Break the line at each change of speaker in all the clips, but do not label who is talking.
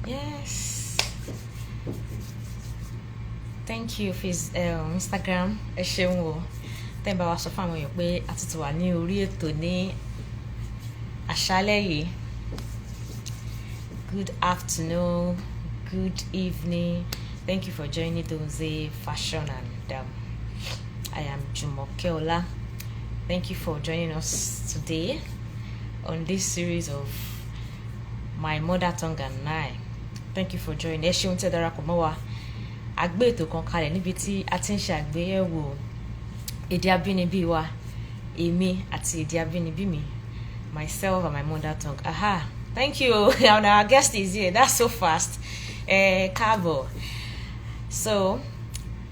Yes. Thank you for Instagram. Ẹ ṣeun o. Tẹ́ ń bá wa sọ fún àwọn èèyàn pé a ti wà ní orí ètò ní àṣálẹ́ yìí. Good afternoon, good evening. Thank you for joining Donze Fashion and I am Jumoke Ola. Thank you for joining us today on this series of My Mother Tongue and I. Thank you for joining. Ẹ ṣeun tẹ́ darapọ̀ mọ́ wa. A gbé ètò kan kalẹ̀ níbi tí a ti ń ṣe àgbéyẹ̀wò èdè abínibí wa, èmi àti èdè abínibí mi, myself and my mother tongue. Aha, thank you. And our guest is here. That's so fast. Cabo. So,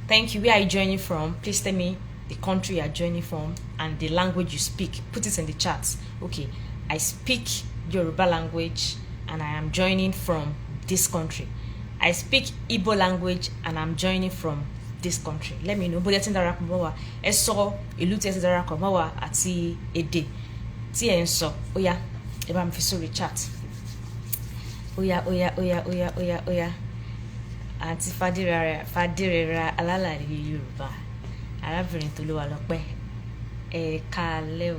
thank you. Where are you joining from? Please tell me the country you are joining from and the language you speak. Put it in the chat. Okay, I speak Yoruba language and I am joining from this country. I speak Igbo language and I'm joining from this country. Let me know. Bóyá tí ń darapọ̀ mọ́ wa, ẹ sọ ìlú tí ẹ ti darapọ̀ mọ́ wa àti èdè tí ẹ ń sọ. Ó yá, ẹ bá mi fi sórí chat. Ó yá. Àǹtí Fadérera alálàyé Yorùbá. Arábìnrin Tolúwalọ́pẹ́. Ẹ káalẹ́ o.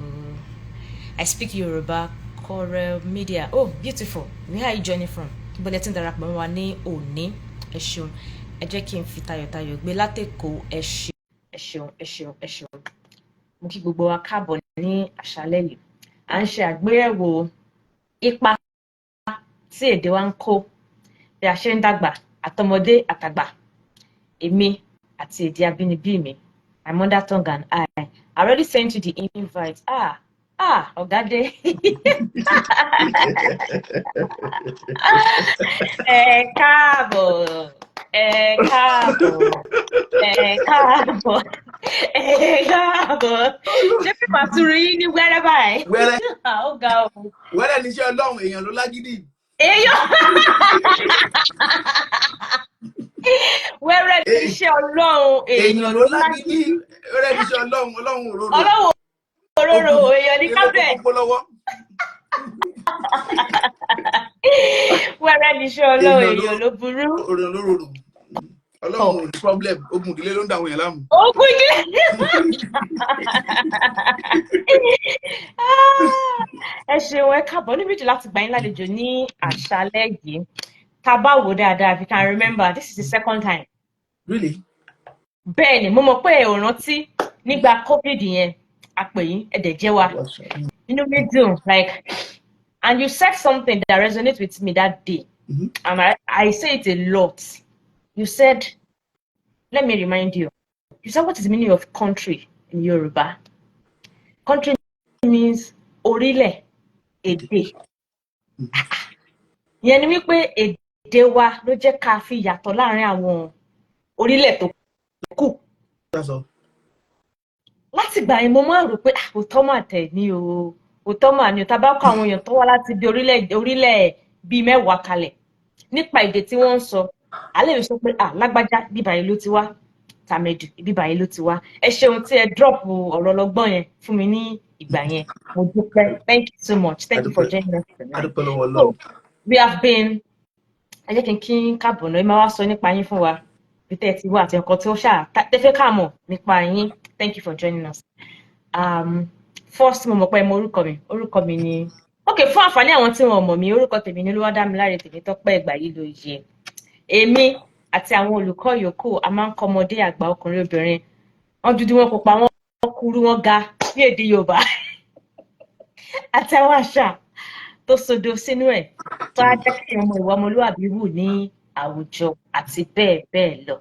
I speak Yoruba Corel Media. Oh, beautiful. Where are you joining from? Bóyá tí ń darapọ̀ mọ́ wa ní òní. Ẹ ṣeun. Ẹ jẹ́ kí n fi tayọ̀tayọ̀ gbé látẹ̀kọ́. Ẹ ṣeun. Mo kí gbogbo wa káàbọ̀ ní àṣálẹ́ yìí. À ń ṣe àgbéyẹ̀wò ipa tí èdè wa ń kó bí a ṣe ń dàgbà, àtọmọdé àtàgbà. Èmi àti èdè abínibí mi, my mother tongue and I already sent you the invite. Ọ̀gádé. Ẹ káàbọ̀. Ṣé pípa turu yín ní wẹ́rẹ́ báyìí?
Wẹ́rẹ́.
Ó ga o.
Wẹ́rẹ́ ní iṣẹ́ Ọlọ́run, èèyàn ló lágídí.
Wẹ́rẹ́ ní iṣẹ́ Ọlọ́run,
Èèyàn ló lágídí. Wẹ́rẹ́ ní iṣẹ́ Ọlọ́run, Ọlọ́run òróró.
Ọlọ́run òróró, èèyàn ní kábẹ̀. Wẹ́rẹ́ ní iṣẹ́ Ọlọ́run, èèyàn ló burú.
Ọlọ́run ò ní problem, ogun ìdílé ló ń dà àwọn èèyàn láàmú.
Ogun ìdílé. Ẹ ṣeun, ẹ káàbọ̀ níbi tí láti gbà yín lálejò ní àṣálẹ́ yìí. Tá bá wò dáadáa, if you can remember, this is the second time.
Really?
Bẹ́ẹ̀ni, mo mọ̀ pé ẹ ò rántí nígbà COVID yẹn, a pè yín, ẹ dẹ̀ jẹ́ wa. Inú mi dùn, like, and you said something that resonates with me that day.
Mm-hmm.
And I say it a lot. You said, let me remind you. You said, what is the meaning of country in Yoruba? Country means orílẹ̀, èdè. Ìyẹn ni wípé èdè wa ló jẹ́ ká fi yàtọ̀ láàrin àwọn orílẹ̀ tó kù.
That's all.
Láti ìgbà yẹn mo máa rò pé òótọ́ mà tẹ̀ ní o. Òótọ́ mà ní o. Tá bá kọ àwọn èèyàn tó wá láti bí orílẹ̀ bíi mẹ́wàá kalẹ̀ nípa èdè tí wọ́n ń sọ. A lè sọ pé lágbájá bíbá yìí ló ti wá, tàmẹ̀dù bíbá yìí ló ti wá. Ẹ ṣeun tí ẹ drop ọ̀rọ̀ ọlọ́gbọ́n yẹn fún mi ní ìgbà yẹn. Mo dúpẹ́. Thank you so much. Thank you for joining us tonight. So, we have been, ẹ jẹ́ kí n káàbọ̀ náà, ẹ máa wá sọ nípa yín fún wa. Bí tẹ́ ẹ ti wá àti nǹkan tí ó tẹ́fẹ́ ká mọ̀ nípa yín. Thank you for joining us. First, mo mọ̀ pé orúkọ mi ni, okay, fún àǹfààní àwọn tí wọn mọ̀ mí, orúkọ tèmi ni Olúwadámiláre Tèmítọ́pẹ́ Ẹgbàyílóye. Èmi àti àwọn olùkọ́ yòókù a máa ń kọ́ ọmọdé àgbà ọkùnrin obìnrin. Wọ́n dúdú, wọ́n pupa, wọ́n kúrú, wọ́n ga bí èdè Yorùbá. Àti àwọn àṣà tó sodo sínú ẹ̀ tó á jẹ́ kí ọmọ ìwà ọmọlúwàbí wù ní àwùjọ àti bẹ́ẹ̀ bẹ́ẹ̀ lọ.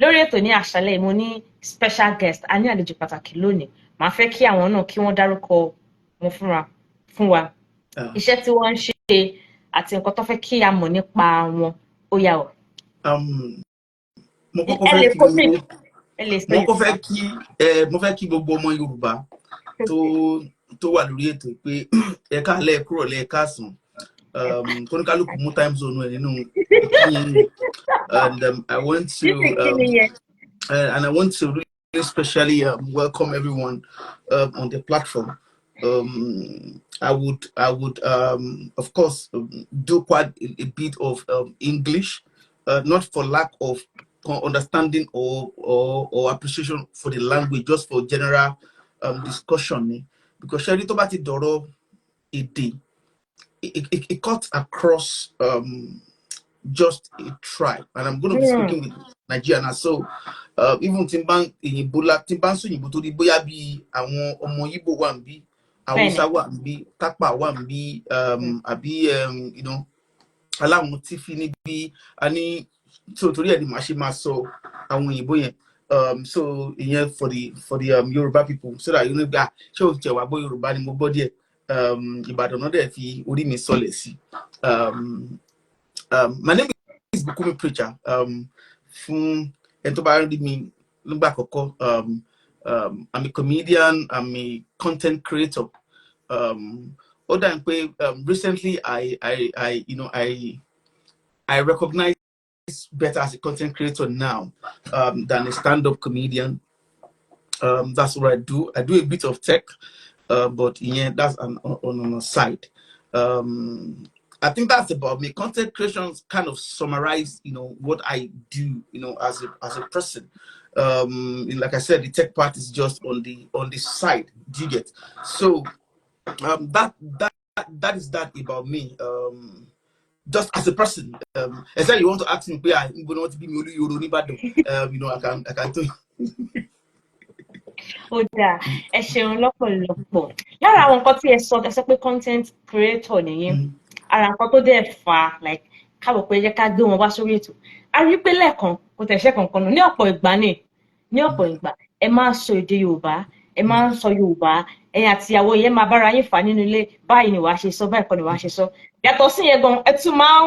Lórí ètò ní àṣálẹ́ mo ní special guest, a ní àlejò pàtàkì lónìí. Màá fẹ́ kí àwọn náà kí wọ́n dárúkọ wọn fún wa. Iṣẹ́ tí wọ́n ń ṣe àti nǹkan tó fẹ́ kí a mọ̀ nípa wọn. Ó yá o.
Mo fẹ́ kí gbogbo ọmọ Yorùbá tó wà lórí ètò pé ẹ káalẹ́, ẹ kúrọ̀lẹ́, ẹ káàsán. Kóníkálùkù mú time zone ẹ nínú ìkíni. And I want to really especially welcome everyone on the platform. I would of course do quite a bit of English, not for lack of understanding or appreciation for the language, just for general discussion. Because Sherry Tobati Doro it cuts across just a tribe, and I'm going to be speaking with Nigerians. So even Timban in Ebola, Timban so Ibo to the boya bi àwọn ọmọ Igbo wa nbi, Hausa wa nbi, Tapa wa nbi, abi you know, aláwọn Tifi ni bi ani, so torí ẹ ni ma ṣe máa sọ àwọn Igbo yẹn. So ìyẹn for the Yoruba people, so that you know that ṣé o tẹ wá gbọ́ Yoruba ni mo gbọ́ díẹ̀, Ìbàdàn náà dẹ̀ fi orí mi sọlẹ̀ sí. My name is Bukunmi Preacher. I'm a comedian. I'm a content creator. Recently, I recognize better as a content creator now than a stand-up comedian. That's what I do. I do a bit of tech, but yeah, that's on a side. I think that's about me. Content creation kind of summarize, what I do, as a person. Like I said, the tech part is just on the side. Do you get? So that is that about me. Just as a person. As you want to ask me, I want to be I can do.
Ó dáa, ẹ ṣeun lọ́pọ̀lọpọ̀. Lára àwọn nǹkan tí ẹ sọ pé content creator nìyẹn. Ara nǹkan tó dẹ̀ fà like káàbọ̀ pé jẹ́ ká gbé wọn wá sórí ètò. A rí pé lẹ́ẹ̀kan kò tẹ̀sẹ̀ kankan nù ní ọ̀pọ̀ ìgbà ẹ máa ń sọ èdè Yorùbá, ẹ máa ń sọ Yorùbá, ẹ̀yin àti ìyàwó yẹn máa bára yín fà nínú ilé, báyìí ni wàá ṣe sọ, báyìí kọ́ ni wàá ṣe sọ. Yàtọ̀ sí yẹn gan, ẹ tún máa ń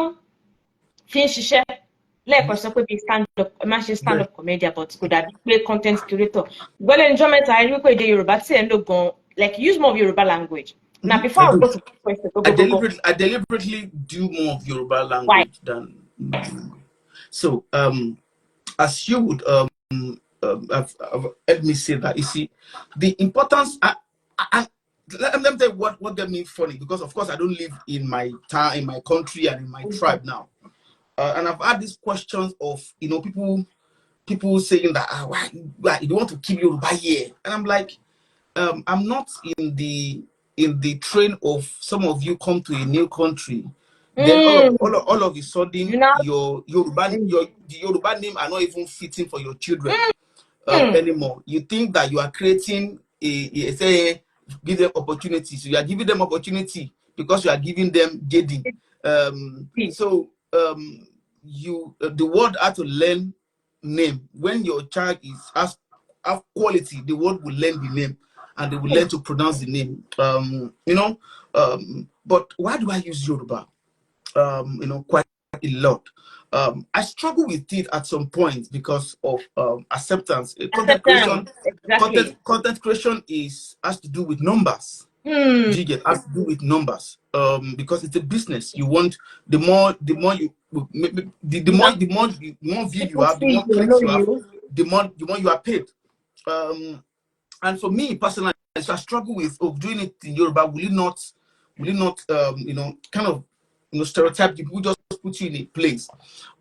fi ń ṣiṣẹ́ lẹ́ẹ̀kan sọ pé bíi stand-up comedian, but kò dàbí pé content creator. Gbọ́dọ̀ níjọ́ mẹ́ta ẹ rí pé èdè Yorùbá tí ẹ̀ ń lò gan, like use more of Yoruba language. Now, before I go to the question,
I deliberately do more of Yoruba language than. So, as you would have heard me say that, you see, the importance. Let me tell you what get me funny, because of course I don't live in my town, in my country, and in my tribe now. And I've had these questions of people saying that why you want to keep Yoruba here, and I'm like, I'm not in the train of some of you come to a new country, then all of a sudden the Yoruba name are not even fitting for your children anymore. You think that you are creating say give them opportunities. So you are giving them opportunity because you are giving them JD. So the world had to learn name. When your child has quality, the world will learn the name and they will learn to pronounce the name. But why do I use Yoruba? Quite a lot. I struggle with it at some point because of acceptance. Content creation, exactly. Content creation has to do with numbers. Has to do with numbers. Because it's a business. You want the more view you have, the more clicks you have, the more you are paid. And for me personally, I struggle with doing it in Yoruba. Will it not kind of stereotype people, just put you in a place.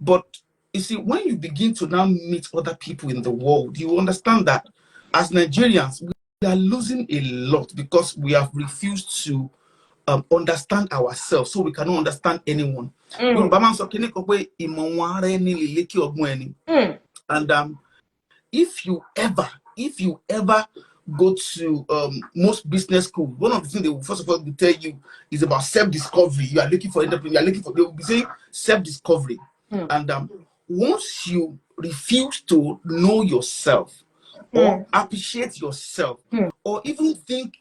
But you see, when you begin to now meet other people in the world, you understand that as Nigerians, we are losing a lot because we have refused to understand ourselves, so we cannot understand anyone. And if you ever go to most business schools, one of the things they will first of all tell you is about self-discovery. You are looking for entrepreneur, they will be saying self-discovery. And once you refuse to know yourself or appreciate yourself or even think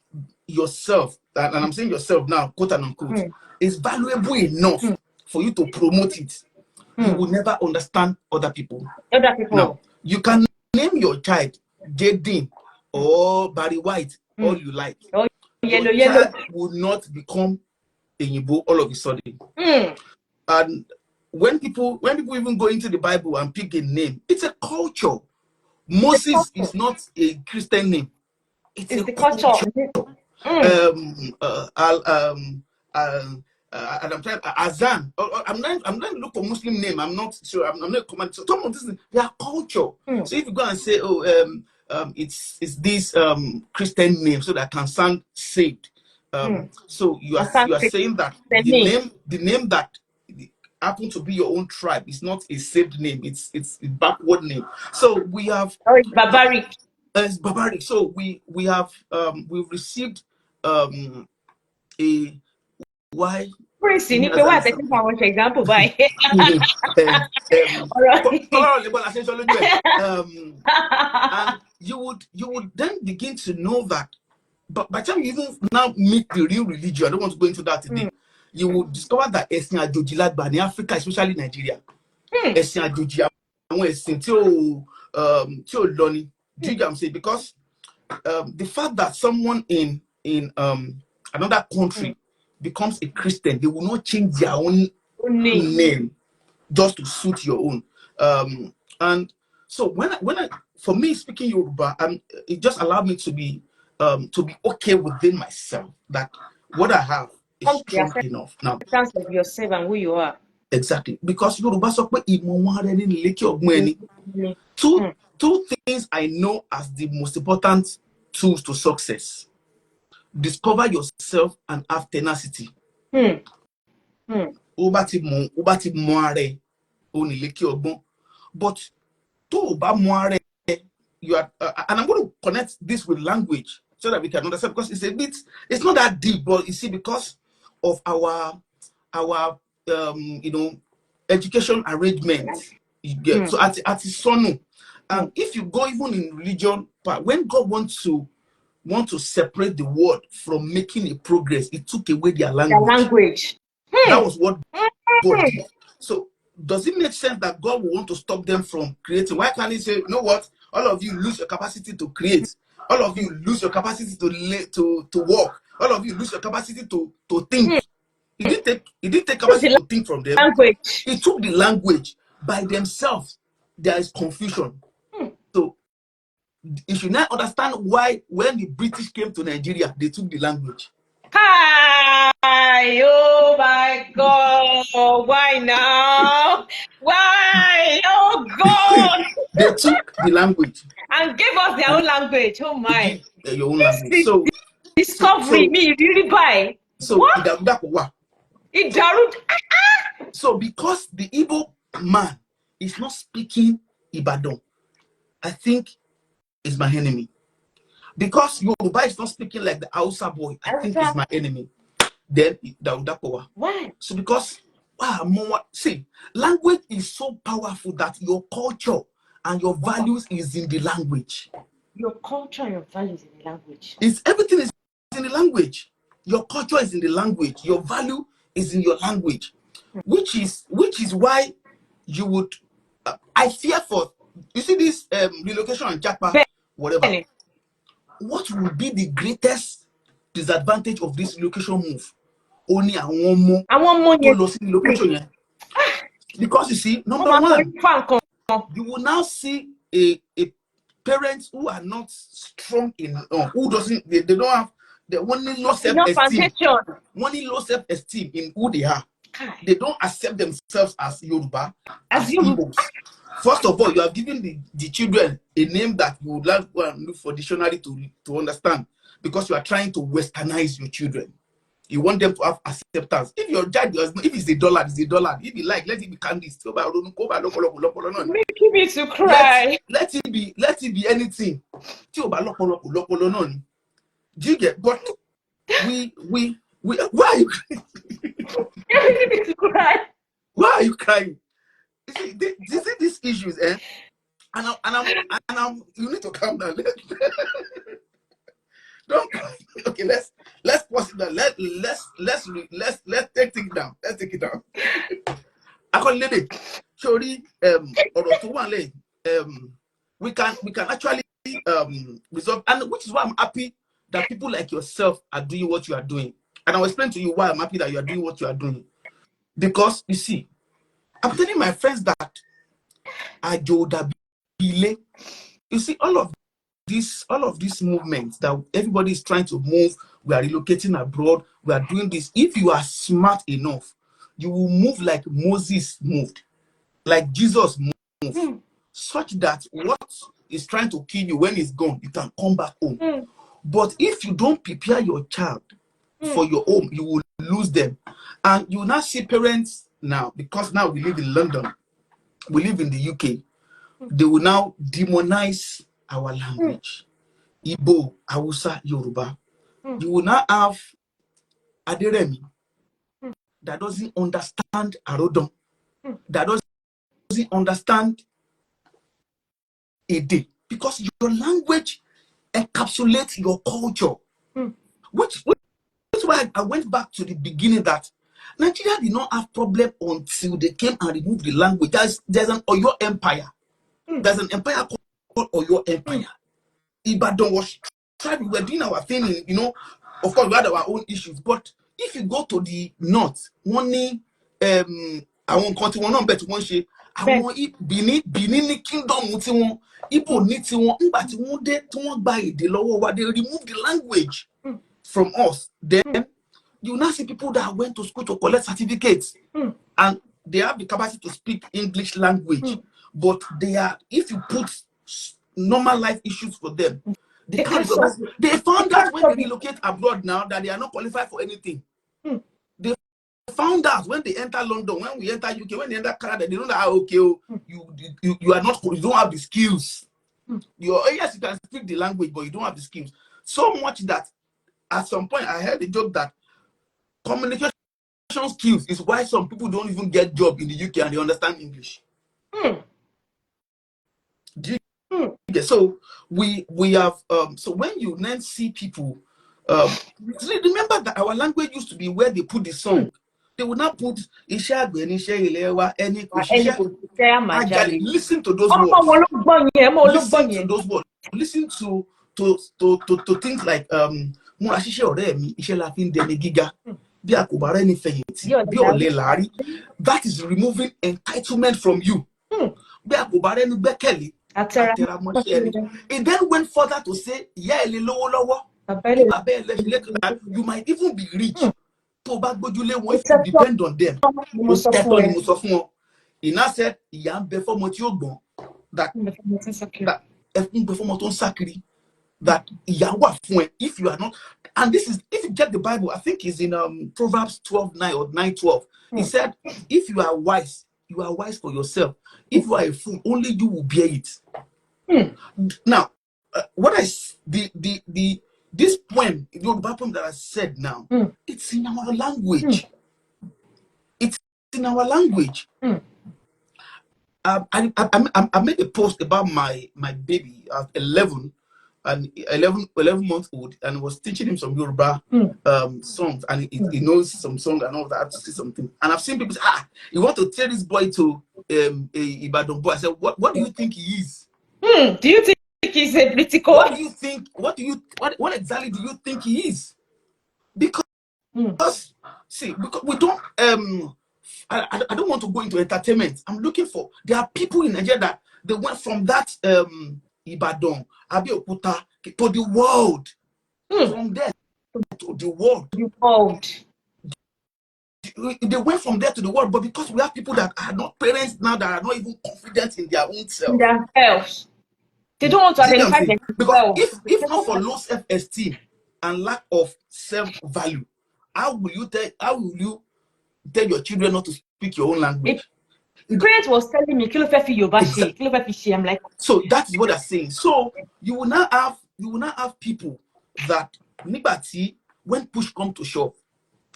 yourself, and I'm saying yourself now, quote and unquote, is valuable enough for you to promote it, you will never understand other people. Now, you can name your child Jaden or Barry White, all you like. Your child will not become a Yibo all of a sudden. And when people even go into the Bible and pick a name, it's a culture. Moses is not a Christian name. It's a culture. And I'm trying Azan. I'm not look for Muslim name. I'm not sure. I'm not command. So some of this they are culture. So if you go and say, it's this Christian name, so that can sound saved. So you are saying that the name that happen to be your own tribe is not a saved name. It's a backward name. So we have
it's barbaric.
It's barbaric. So we have we've received a why.
Prince ní pé wà tẹ́tí fún àwọn example báyìí.
And you would then begin to know that, but by the time you even now meet the real religion, I don't want to go into that today. You will discover that ẹ̀sìn àjòjì la gbà ní Africa, especially Nigeria. Ẹ̀sìn àjòjì àwọn ẹ̀sìn tí ò lọ ni. Do you get what I'm saying? Because the fact that someone in another country becomes a Christian, they will not change their own name just to suit your own. And so when I for me speaking Yoruba, it just allowed me to be okay within myself that what I have is strong enough. Now,
in terms of yourself and who you are.
Exactly, because Yoruba sọ pé two things I know as the most important tools to success: discover yourself and have tenacity. But you are, and I'm going to connect this with language so that we can understand, because it's not that deep, but you see, because of our education arrangements, you get so at sonu. And if you go even in religion, when God wants to separate the world from making a progress, it took away their language. That was what God did. So does it make sense that God will want to stop them from creating? Why can't he say, you know what, all of you lose your capacity to create, all of you lose your capacity to walk, all of you lose your capacity to think? He didn't take capacity to think from them. He took the language. By themselves, there is confusion. So you should not understand why when the British came to Nigeria, they took the language.
Hi, oh my God, why now? Why? Oh God!
They took the language
and gave us their own language. Oh my!
Your own language. So
discovery me really buy.
So what? So because the Igbo man is not speaking Ibadan, I think is my enemy. Because Yoruba is not speaking like the Hausa boy, I think is my enemy. Then
why?
So because see, language is so powerful that your culture and your values is in the language.
Your culture and your values in the language.
Everything is in the language. Your culture is in the language. Your value is in your language, which is why you would. I fear for, you see this relocation and Japa, whatever. What will be the greatest disadvantage of this relocation move? Only I want more relocation. Because you see, number one, you will now see a parents who are not strong in who doesn't they don't have the only low self-esteem in who they are. They don't accept themselves as Yoruba, as Igbos. First of all, you have given the children a name that you would like to go and look for dictionary to understand, because you are trying to westernize your children. You want them to have acceptance. If your child does, if it's $1, it's $1. If you like, let it be candies.
Making me to cry.
Let it be anything. Do you get? But we why are you
crying?
Why are you crying? You see these issues, eh? And I'm you need to calm down. Don't cry. Okay, let's pause it down. Let's take things down. Let's take it down. Sorry, we can actually resolve, and which is why I'm happy that people like yourself are doing what you are doing. And I'll explain to you why I'm happy that you are doing what you are doing. Because you see, I'm telling my friends that you see, all of these movements that everybody is trying to move, we are relocating abroad, we are doing this. If you are smart enough, you will move like Moses moved, like Jesus moved, such that what is trying to kill you, when it's gone, you can come back home. But if you don't prepare your child for your home, you will lose them. And you will not see parents now, because now we live in London, we live in the UK, they will now demonize our language. Igbo, Hausa, Yoruba. You will now have Aderemi that doesn't understand Arodon, that doesn't understand Ede, because your language encapsulates your culture. Which is why I went back to the beginning, that Nigeria did not have problem until they came and removed the language. There's an Oyo Empire. There's an empire called Oyo Empire. Ibadan was tried. We were doing our thing, you know. Of course, we had our own issues. But if you go to the north, one I won't continue on, but one share. I want Benin Kingdom, Ibo ní tiwọn, nígbà tí wọ́n dé tí wọ́n gba èdè lọ́wọ́ wa, they remove the language from us. Then you now see people that went to school to collect certificates and they have the capacity to speak English language, but they are, if you put normal life issues for them, they can't go back. They found out when they relocate abroad now that they are not qualified for anything. They found out when they enter London, when we enter UK, when they enter Canada, they know that okay, you are not, you don't have the skills. Yes, you can speak the language, but you don't have the skills. So much that at some point I heard the joke that communication skills is why some people don't even get job in the UK and they understand English. So we have so when you then see people remember that our language used to be where they put the song. They would not put listen to those words. Listen to those words. Listen to things like that is removing entitlement from you. It then went further to say, you might even be rich. If you depend on them. He now said, that if you are not, and this is, if you get the Bible, I think it's in Proverbs 12:9 or 9:12. He said, if you are wise for yourself. If you are a fool, only you will bear it. Now, this poem, the poem that I said now, it's in our language. It's in our language. I made a post about my baby at 11 months old, and was teaching him some Yoruba songs, and he knows some song and all that. I have to say something, and I've seen people say, you want to tell this boy to Ibadan boy. I said, what do you think he is?
Do you think he's a political?
What do you think? What exactly do you think he is? Because see, because we don't I don't want to go into entertainment. I'm looking for, there are people in Nigeria that they went from that Ibadan, Abeokuta, to the world. From there to the world. They went from there to the world, but because we have people that are not parents now, that are not even confident in their own self.
They don't want to identify themselves.
Because if not for low self-esteem and lack of self-value, how will you tell your children not to speak your own language?
Parents was telling me, I'm like,
so that is what they're saying. So you will not have people that nibati when push come to shove.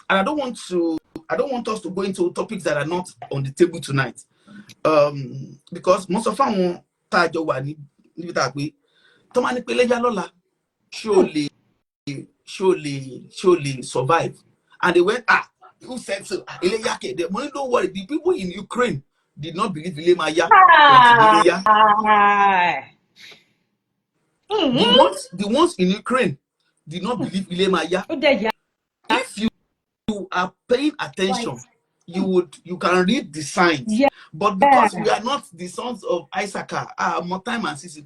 And I don't want us to go into topics that are not on the table tonight. Because most of them surely survive. And they went, who said so? The money, don't worry. The people in Ukraine did not believe Ilemaya. The ones in Ukraine did not believe Ilemaya. If you are paying attention, you can read the signs. But because we are not the sons of Isaac, more time and sister,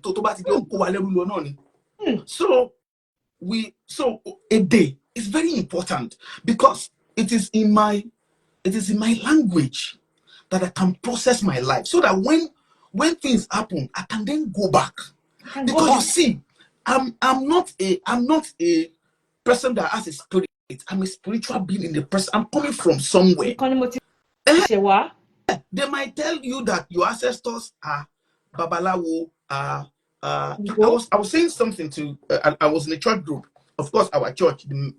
So a day is very important because it is in my language that I can process my life, so that when things happen, I can then go back. Because you see, I'm not a person that has a spirit. I'm a spiritual being in the person. I'm coming from somewhere. They might tell you that your ancestors are babalawo. I was saying something to. I was in a church group, of course, our church, and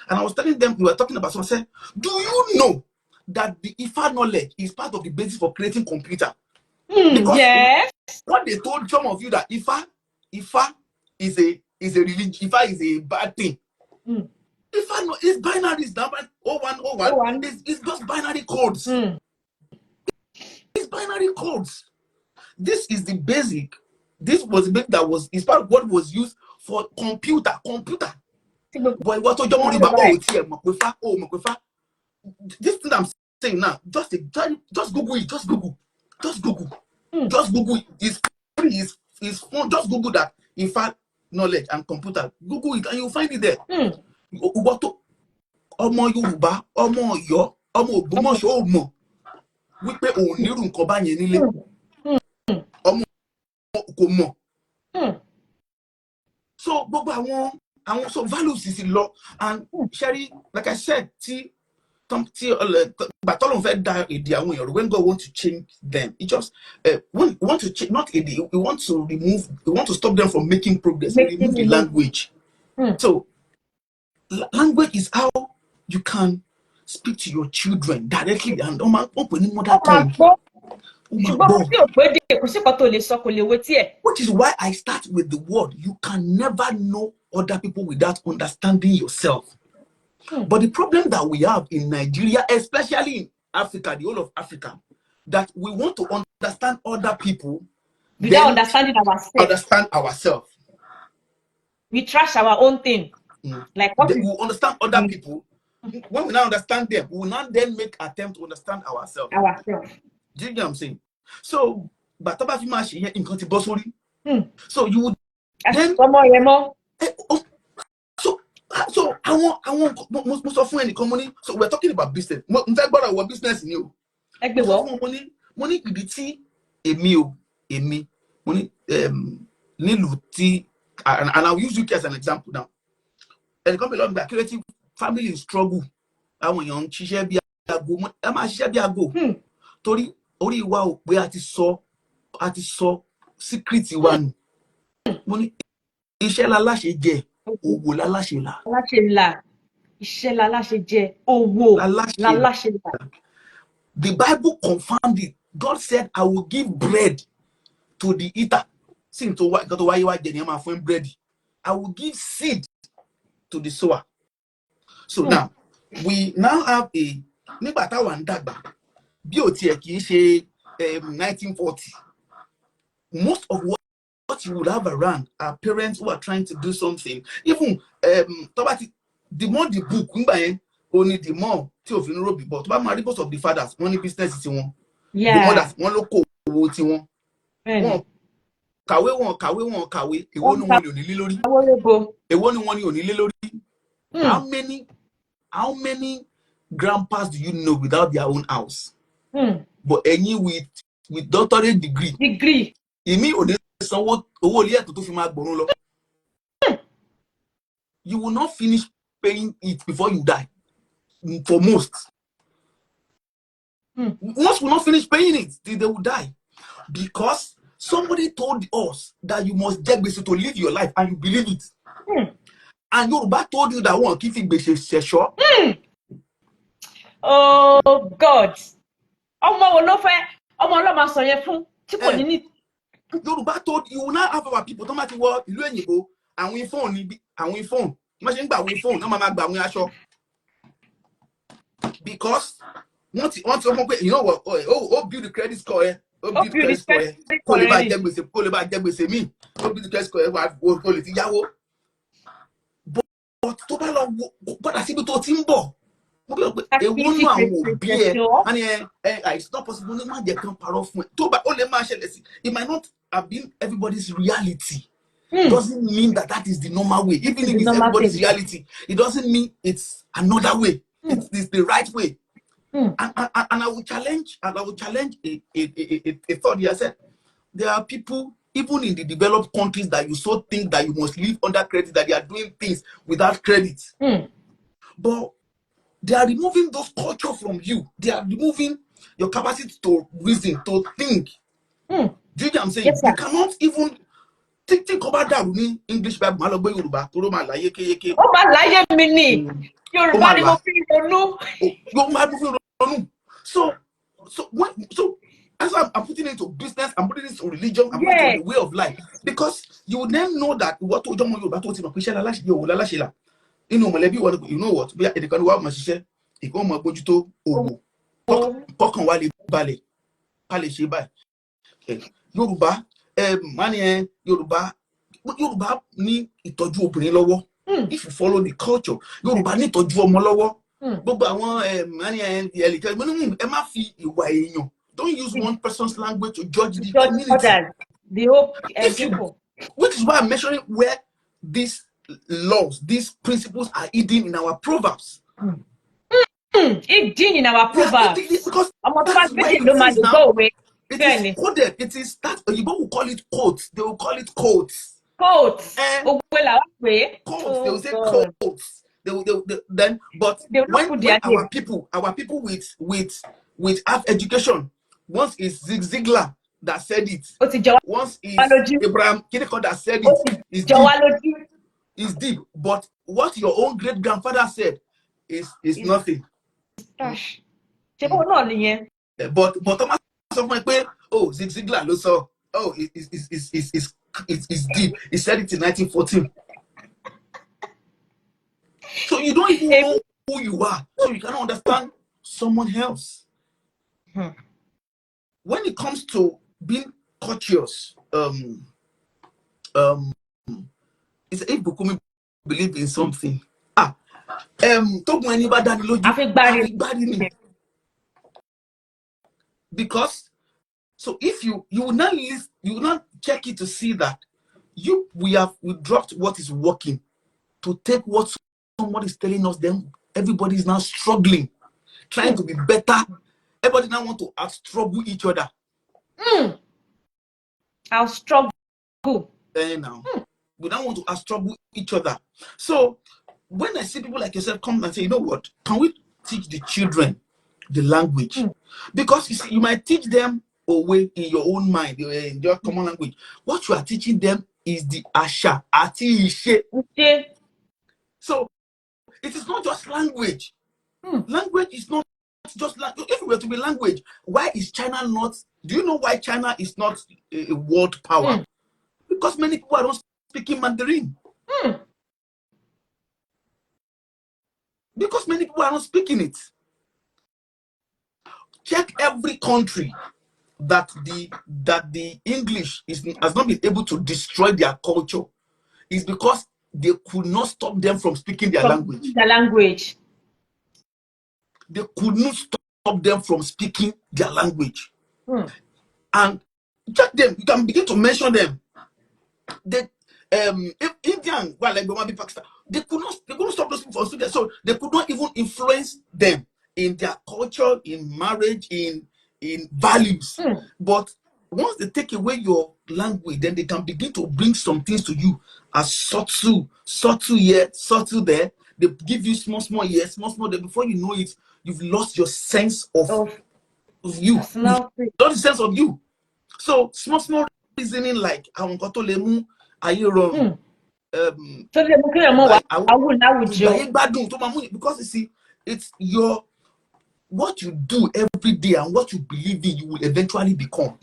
I was telling them, we were talking about someone. I said, do you know that the Ifa knowledge is part of the basis for creating computer? Because what they told some of you that Ifa is a religion, Ifa is a bad thing. Ifa no, it's binaries, number 0101. It's just binary codes. It's binary codes. This is the basic. This was the basic that was is part of what was used for computer. Boy, what to this thing I'm saying now, just Google it. Just Google it. It's free. It's fun. Just Google that. In fact, knowledge and computer. Google it and you'll find it there. What to Omo Yoruba, Omo Oyo, Omo Ògbómọ̀ṣọ́ ò mọ̀ wípé òun nírú nǹkan bá yẹn nílé. Ọmọ kò mọ̀. So gbogbo àwọn so values is in law, and Sherry, like I said, when God wants to change them, it just we want to change, not AD, we want to stop them from making progress. We remove the language. So language is how you can speak to your children directly and open mother tongue. Which is why I start with the word. You can never know other people without understanding yourself. But the problem that we have in Nigeria, especially in Africa, the whole of Africa, that we want to understand other people
without understanding
ourselves.
We trash our own thing. Like what
we understand other people. When we now understand them, we will not then make attempt to understand ourselves. Do you get what I'm saying? So, but so you would then so I want most of any company. So we're talking about business. In fact, about our business new. Money ibiti emi money niluti, and I'll use UK as an example now. And come along that creative family in struggle. I want young shisha bi ago. Am I shisha bi ago? Tori ori wa o pe ati so secret one. Money iṣẹ́ la láṣẹ jẹ, owó la láṣẹ là.
Iṣẹ́ la láṣẹ jẹ, owó la láṣẹ là.
The Bible confirmed it. God said, I will give bread to the eater. Sing to what why you are getting my friend bread. I will give seed to the sower. So now we now have a nígbàtà wà ń dàgbà bí ó tiẹ̀ kì í ṣe 1940. Most of what you would have around are parents who are trying to do something. Even the more the book, only the more tí òfin rò bí bọ̀ tó bá máa rí most of the fathers wọ́n ní business tí wọ́n. The mothers wọ́n ló kó owó tí wọ́n. Wọ́n kàwé èwo ni wọ́n ní onílé lórí. Èwo ni wọ́n ní onílé lórí. How many grandpas do you know without their own house? But any with doctorate degree. Imi ò ní sanwó owó ilé ẹ̀tọ́ tó fi máa gbọ̀run lọ. You will not finish paying it before you die. For most. Most will not finish paying it till they will die. Because somebody told us that you must get gbèsè to live your life, and you believe it. And Yoruba told you that one keep it gbèsè sure.
Oh God. Ọmọ wo ló fẹ́ ọmọ ọlọ́mọ sọ yẹn fún tí kò ní ní.
Yoruba told you now have our people tó máa ti wọ ìlú èyìnbó àwọn phone wọ́n ṣe ń gbà àwọn phone náà máa gbà àwọn aṣọ. Because wọ́n ti ọmọ pé you know what, build the credit score build the credit score kó lè bá jẹ gbèsè míì, build the credit score kó lè ti yáwó. But tó bá lọ padà síbi tó ti ń bọ̀ ewu nù àwọn òbí it's not possible ní má jẹ́ kán parọ́ fún ẹ tó bá ó lè má ṣẹlẹ̀ sí. It might not have been everybody's reality, doesn't mean that is the normal way. Even if it's everybody's reality, it doesn't mean it's another way. It's the right way. And I will challenge a thought here. I said, there are people, even in the developed countries, that you so think that you must live under credit, that they are doing things without credit. But they are removing those culture from you. They are removing your capacity to reason, to think. Do you know what I'm saying? You cannot even think about that in English Bible. Yoruba So as I'm putting into business, I'm putting it into religion, I'm putting it into the way of life. Because you would then know that what you know what? We are Yoruba, Yoruba ní ìtọ́jú obìnrin lọ́wọ́. If you follow the culture, Yoruba ní ìtọ́jú ọmọ lọ́wọ́. Gbogbo àwọn ẹ má fi ìwà èèyàn. Don't use one person's language to judge the community.
The whole people.
Which is why I'm mentioning where these laws, these principles are hidden in our proverbs.
Hidden in our proverbs.
Because that's where it is now. It is coded. It is that you will call it quotes. They will call it quotes.
Quotes.
Quotes. They will say quotes. Then, but when our people with half education, once is Zig Ziglar that said it. Once is Abraham Kineko that said it. Is deep. But what your own great grandfather said is nothing. But Thomas Zig Ziglar ló sọ. It's deep. He said it in 1914. So you don't even know who you are. So you cannot understand someone else. When it comes to being courteous, it's if Bukunmi believe in something. Because so if you will not list, you will not check it to see that we dropped what is working to take what somebody is telling us. Then everybody is now struggling, trying to be better. Everybody now want to out-struggle each other.
Out-struggle.
Now we don't want to out-struggle each other. So when I see people like yourself come and say, you know what, can we teach the children the language? Because you see, you might teach them away in your own mind, in your common language. What you are teaching them is the asha, ati ishe. So it is not just language. Language is not just language. If it were to be language, why is China not? Do you know why China is not a world power? Because many people are not speaking Mandarin. Because many people are not speaking it. Check every country that the English has not been able to destroy their culture. Is because they could not stop them from speaking their language. They could not stop them from speaking their language. And check them. You can begin to mention them. If Indian, well, like Pakistan, they couldn't stop those people from speaking. So they could not even influence them in their culture, in marriage, in values. But once they take away your language, then they can begin to bring some things to you as subtle here, subtle there. They give you small here, small there. Before you know it, you've lost your sense of you. Lost the sense of you. So small reasoning like because you see, it's what you do every day and what you believe in, you will eventually become.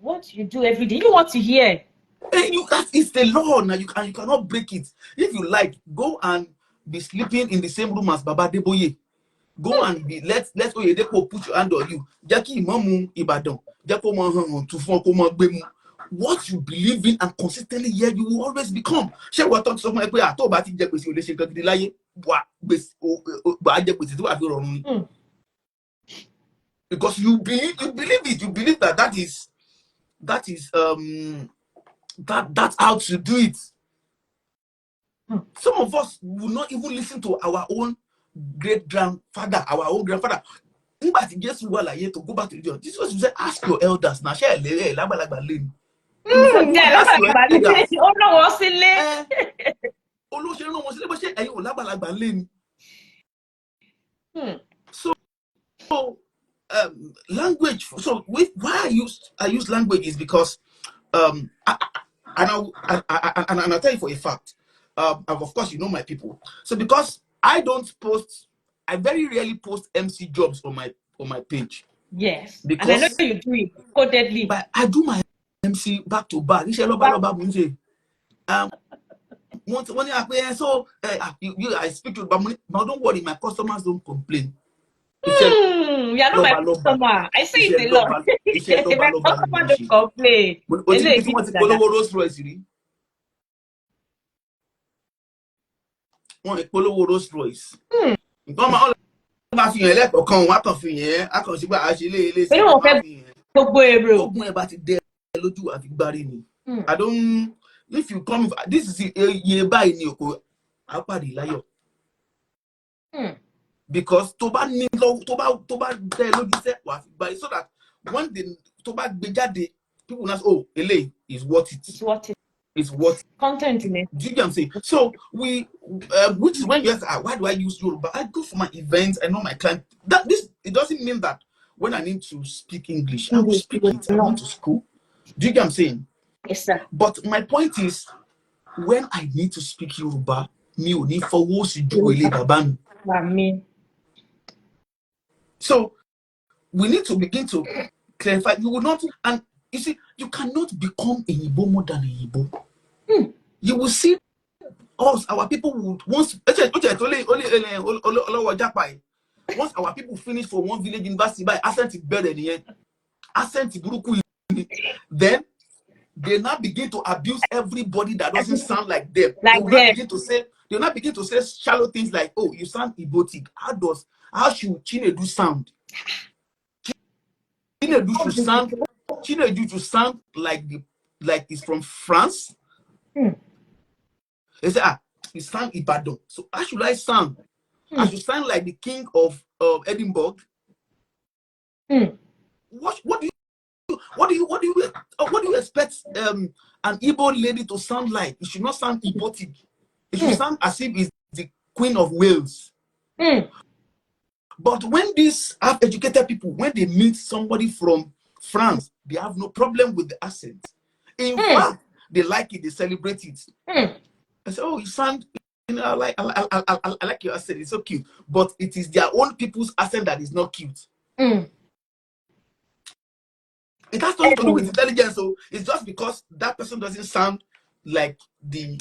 What you do every day, you want to hear.
It's the law now. You cannot break it. If you like, go and be sleeping in the same room as Baba Deboye. Go and be let's Oyedepo put your hand on you. Jackie Imamu Ibadan. What you believe in and consistently hear, you will always become. Share what thoughts of my prayer. Because you believe it. You believe that is That's how to do it. Some of us will not even listen to our own great-grandfather, our own grandfather. But just to go back to the this was to say, ask your elders. Now, share ask your elders. So, language. So, why I use language is because, and I'll tell you for a fact. Of course, you know my people. So, because I very rarely post MC jobs on my page.
Yes,
Because
and I know you do it codedly.
But I do my MC back to back. So I speak to, but don't worry, my customers don't complain.
You are not my customer. I say it a lot. My customer don't complain.
Rolls Royce. Fi hàn lẹ́kọ̀ọ́ kan wọ́n á kàn fi yẹn á kàn sí pé àṣìlè ilé sí
wọ́n fẹ́ gbogbo èrò.
Ogun ẹ̀ bá ti dé lójú àfi gbárí ni. I don't, if you come, this is iye báyìí ni òkò àpàdé láyọ̀. Because tó bá ní lọ́wọ́ tó bá dé lójú sẹ́ wà fi gbárí, so that when tó bá gbé jáde, people now say, oh, eléyìí is worth it.
It's worth it.
It's worth
content in it.
Do you get what I'm saying? So which is when you ask, why do I use Yoruba? I go for my events. I know my client. It doesn't mean that when I need to speak English, I will speak it. I went to school. Do you get what I'm saying?
Yes, sir.
But my point is, when I need to speak Yoruba, mi ò ní fọwọ́ sí ju ilé bàbá mi. So we need to begin to clarify. You will not, and you see, you cannot become a Igbo more than a Igbo. You will see us, our people would once our people finish for one village university by accent better than accent buruku, then they now begin to abuse everybody that doesn't sound like them. They will not begin to say shallow things like, oh, you sound Igbotic. How should Chinedu sound? Chinedu should sound like it's from France. They say, you sound Ibadan. So how should I sound? I should sound like the king of Edinburgh. What do you expect an Igbo lady to sound like? It should not sound Igbotic. It should sound as if it's the Queen of Wales. But when these educated people, when they meet somebody from France, they have no problem with the accent. In fact, they like it, they celebrate it. I say, oh, you sound, I like your accent, it's so cute. But it is their own people's accent that is not cute. It has nothing to do with intelligence, so it's just because that person doesn't sound like the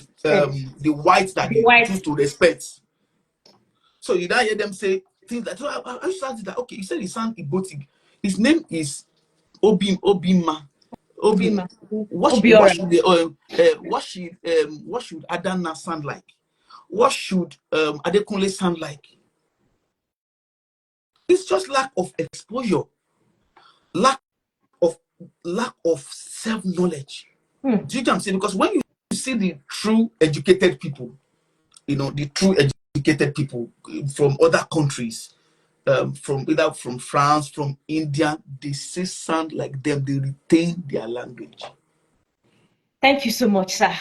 whites that they choose to respect. So you don't hear them say things like, so I sound that, okay, you said he sound Igbotic. His name is Obima. What should Adana sound like? What should Adekunle sound like? It's just lack of exposure, lack of self-knowledge. Do you get what I'm saying? Because when you see the true educated people, the true educated people from other countries, from France, from India, they say sound like them, they retain their language.
Thank you so much, sir.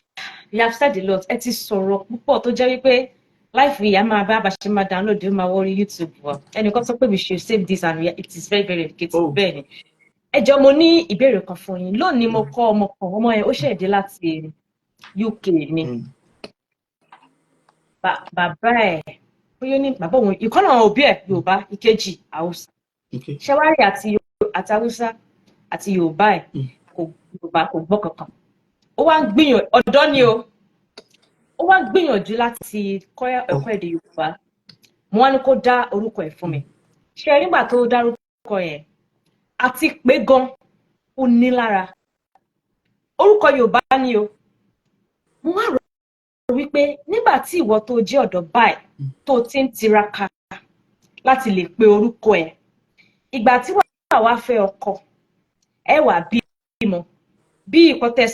You have said a lot. It is so púpọ̀ tó jẹ́ wípé life we am about download do my YouTube. And because of we should save this, and it is very, very educative. Bẹ́ẹ̀ni. Ẹ jọ̀ọ́ mo ní ìbéèrè kan fún yín. Lónìí mo kọ́ ọmọ yẹn ó ṣẹ̀ dé láti UK ni. Bàbá ẹ̀ bóyá ní bàbá òun ìkọ́nà òbí ẹ̀ Yorùbá ìkejì Haúsá. Ṣẹ́wárì àti Haúsá àti Yorùbá ẹ̀ Yorùbá kò gbọ́ kankan. Ó wá ń gbìyànjú ọ̀dọ́ ni o. Ó wá ń gbìyànjú láti kọ́ ẹ̀kọ́ èdè Yorùbá. Mo wá ní kó dá orúkọ ẹ̀ fún mi. Ṣé nígbà tó dá orúkọ yẹn àti pé gan ó ní lára. Orúkọ Yorùbá ni o. Mo wá rò wípé nígbà tí ìwọ tó jẹ́ ọ̀dọ́ báyìí tó ti ń tiraka láti lè pe orúkọ ẹ̀, ìgbà tí wàá wá fẹ́ ọkọ ẹ wà bímọ bí ìkọ́tẹ́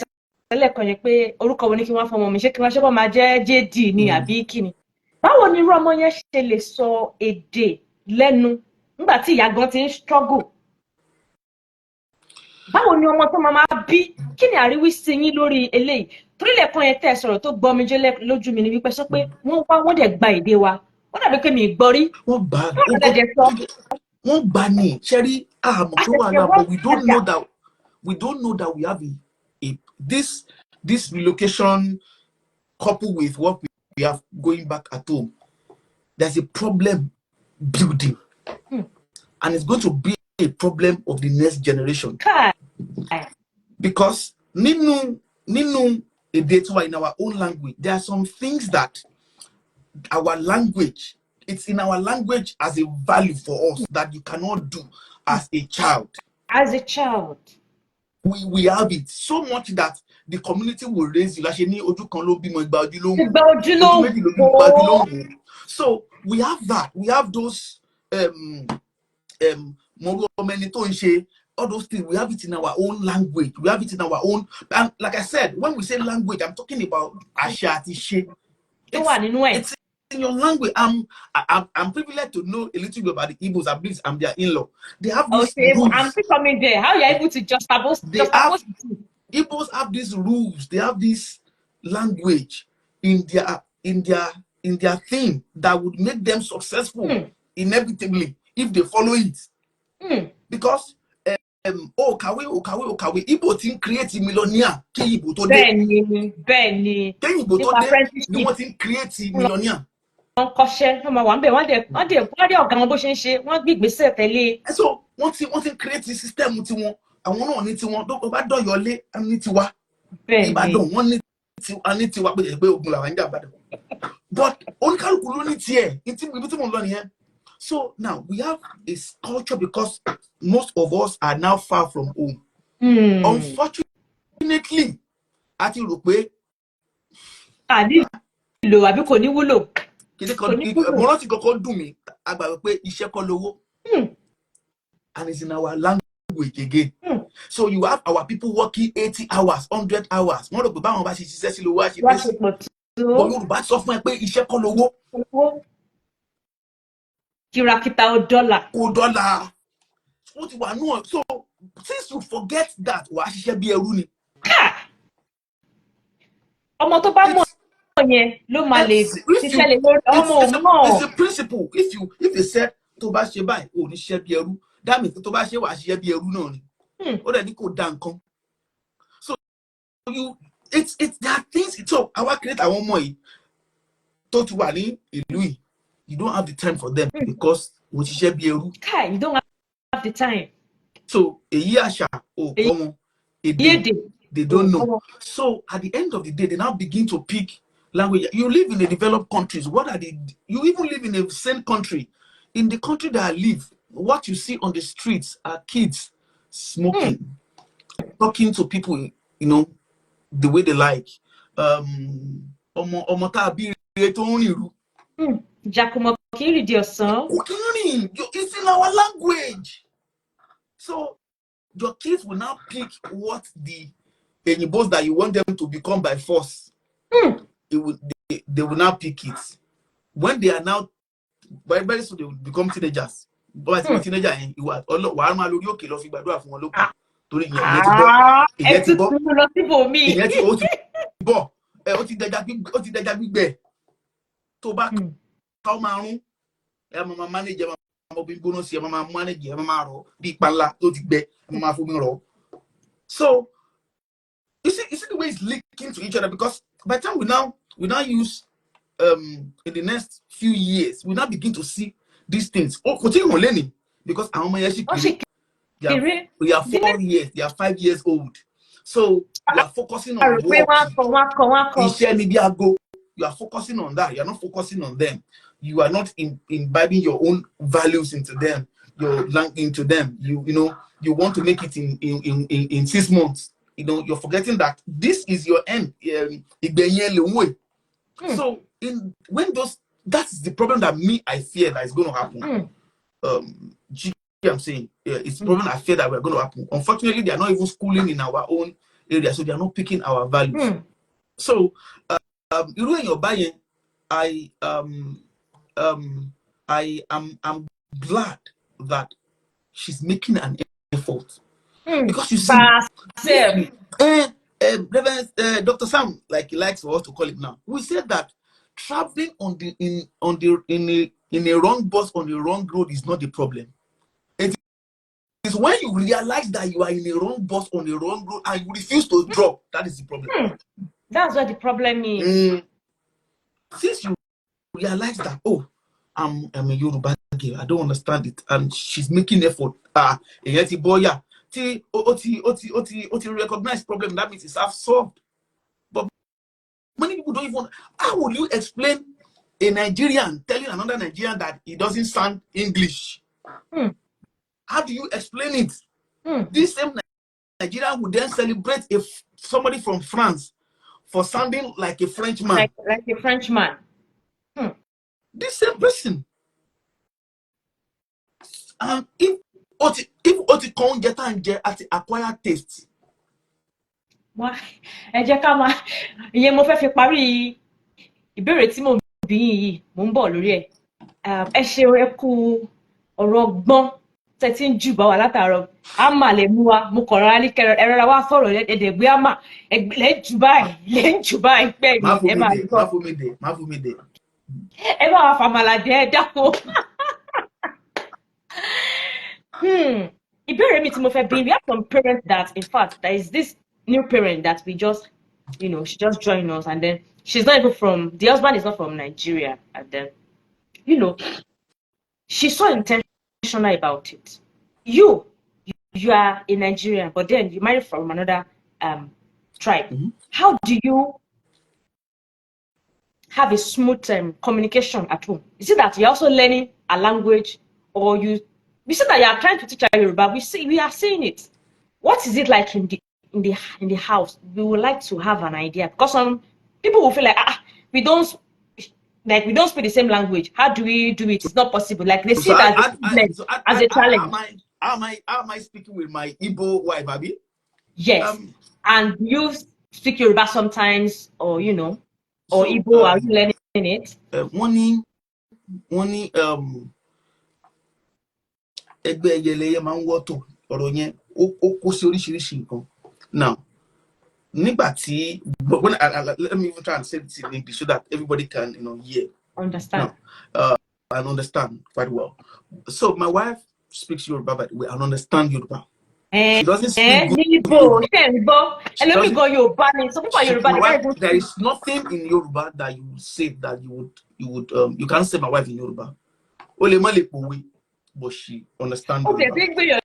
lẹ́ẹ̀kan yẹn pé orúkọ wo ni kí wọ́n fọmọ mi, ṣé kí wọ́n ṣe wọ́n máa jẹ́ JD ni àbí kí ni. Báwo ni irú ọmọ yẹn ṣe lè sọ èdè lẹ́nu nígbà tí ìyá gan ti ń struggle? Báwo ni ọmọ tó máa bí, kí ni àríwísí yín lórí eléyìí? Torí lẹ́ẹ̀kan yẹn tẹ́ ẹ sọ̀rọ̀ tó gbọ́ mi jẹ́ lójú mi ni wípé sọ pé wọ́n wá wọ́n dẹ̀ gba èdè wa, wọ́n dàbí pé mi gbọ́ rí.
wọ́n gbà
Báwo lẹ jẹ sọ?
wọ́n gbà ní ṣẹ́rí àmọ́ tó wà náà, but we don't know that we have this relocation coupled with what we have going back at home. There's a problem building, and it's going to be a problem of the next generation. Because nínú èdè tiwa, in our own language, there are some things that our language, it's in our language as a value for us that you cannot do as a child.
As a child,
we have it so much that the community will raise you. So we have that. We have those all those things. We have it in our own language. We have it in our own. And like I said, when we say language, I'm talking about Ashati. It's in your language. I'm privileged to know a little bit about the Igbos. At least I'm their in-law. They have these rules.
I'm still coming there. How are you able to
Igbos have these rules. They have this language in their thing that would make them successful inevitably if they follow it. Because Okawe, Igbo team create millionaire. Igbo to
Benny.
Igbo to they want to create millionaire.
So
once you create the system with one, I want to need don't over do your lay and need to what. But on here. So now we have this culture because most of us are now far from home. Unfortunately, at Europe, and it's in our language again. So you have our people working 80 hours, 100 hours. $1. So since you forget that, it's a principle. If you said that means so it's that things. So our create our money you don't have the time for them because
you don't have the time.
So they don't know. So at the end of the day, they now begin to pick language. You live in the developed countries. You even live in a same country. In the country that I live, what you see on the streets are kids smoking, talking to people, the way they like. It's in our language. So your kids will now pick what the boss that you want them to become by force. They will now pick it. When they are now very soon they will become teenagers. But as teenager, you are so you see the way it's linking to each other, because by the time we now use in the next few years we now begin to see these things. Because we are 4 years, they are 5 years old. So you are focusing on work. You are focusing on that. You are not focusing on them. You are not imbibing your own values into them, into them. You want to make it in 6 months. You're forgetting that this is your end. So that's the problem that I fear that is going to happen. I'm saying it's a problem I fear that we're going to happen. Unfortunately, they are not even schooling in our own area, so they are not picking our values. So, you in your buying, I'm glad that she's making an effort, because you see, Reverend Dr. Sam, like he likes for us to call it now, we said that traveling in a wrong bus on the wrong road is not the problem. It is when you realize that you are in a wrong bus on the wrong road and you refuse to drop, that is the problem.
That's what the problem is.
Since you realize that, oh, I'm a Yoruba girl, I don't understand it, and she's making effort. Recognize problem, that means it's half solved. But many people don't even. How will you explain a Nigerian telling another Nigerian that he doesn't sound English? How do you explain it? This same Nigerian would then celebrate if somebody from France for sounding like a Frenchman.
Like a Frenchman.
This same person. If Oti get and at acquire taste.
Why? Ẹ jẹ́ ká máa ìyẹn mo fẹ́ fi parí ìbéèrè tí mo bí yìí, mo ń bọ̀ lórí ẹ̀. Ẹ ṣeun, ẹ kú ọ̀rọ̀ ọgbọ́n tẹ́ tí ń jù bá wa látàárọ̀. Àmà lè mú wa, mo kàn rárá ní kẹrẹ ẹ rárá wá fọ̀rọ̀ ẹ̀dẹ̀gbé àmà lẹ́ jù báyìí pẹ́ ni ẹ máa gbọ́.
Má fún mi dé.
Ẹ bá wa fàmàlà jẹ́ ẹ dákun. Ìbéèrè mi tí mo fẹ́ bí, we have some parents that, in fact, there is this new parent that we just, she just joined us, and then she's not even from, the husband is not from Nigeria, and then, she's so intentional about it. You are a Nigerian, but then you married from another tribe. How do you have a smooth communication at home? Is it that you're also learning a language, or we see that you are trying to teach her Yoruba? We are seeing it. What is it like in the house? We would like to have an idea, because some people will feel like we don't speak the same language. How do we do it? It's not possible. Like they see that as a challenge.
How am I speaking with my Igbo wife, Abi?
Yes, and you speak Yoruba sometimes, or or Igbo. Are you learning it?
Ẹgbẹ́ ẹyẹlẹyẹ máa ń wọ́tò ọ̀rọ̀ yẹn ó kó sí oríṣiríṣi nǹkan. Now, nígbà tí let me even try and say this in English so that everybody can hear.
Understand.
Now, and understand quite well. So my wife speaks Yoruba, by the way, and understand Yoruba. She doesn't speak good Yoruba. There is nothing in Yoruba that you would say that you can't say my wife in Yoruba. But she understands Yoruba.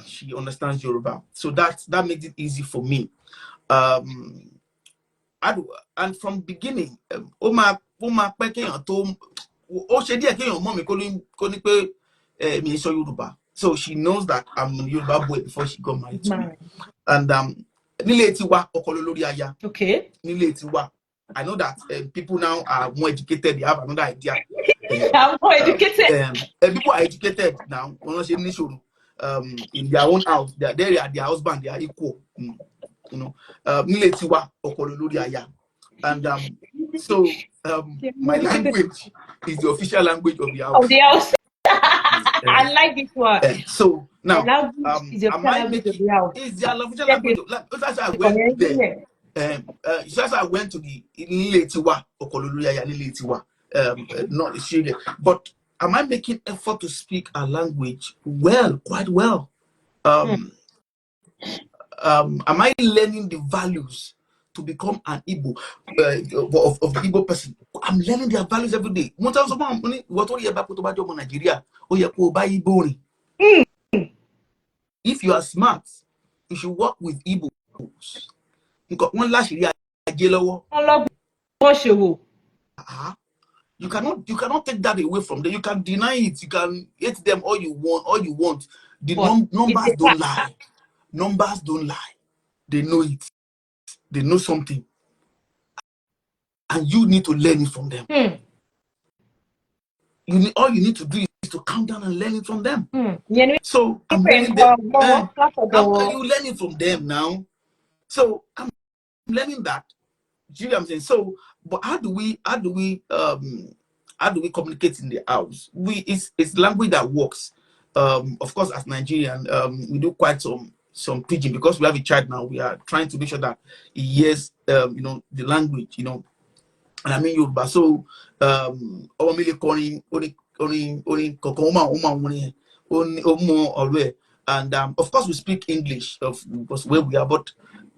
She understands Yoruba. So that makes it easy for me. And from beginning, so she knows that I'm a Yoruba boy before she got married to me. And
okay.
I know that people now are more educated. They have another idea.
I'm more educated.
People are educated now. In their own house, they are their husband. They are equal. And so my language is the official language of the house.
Of the house. I like this one.
So now,
is the language of the house.
Is the official language? That's why I went there. Just I went to the Niletiwa Okololuyaya, not Australia. But am I making effort to speak a language well, quite well? Am I learning the values to become an Igbo of the Igbo person? I'm learning their values every day. If you are smart, you should work with Igbos. You cannot take that away from them. You can deny it. You can hate them all you want. The numbers don't lie. Numbers don't lie. They know it. They know something. And you need to learn it from them. All you need to do is to calm down and learn it from them.
Yeah,
So I'm learning them. You learn it from them now. So I'm learning that. Do you know what I'm saying? So, but how do we communicate in the house? It's language that works. Of course, as Nigerian, we do quite some pidgin because we have a child now. We are trying to make sure that he hears, the language, and I mean Yoruba. So, and of course we speak English because where we are, but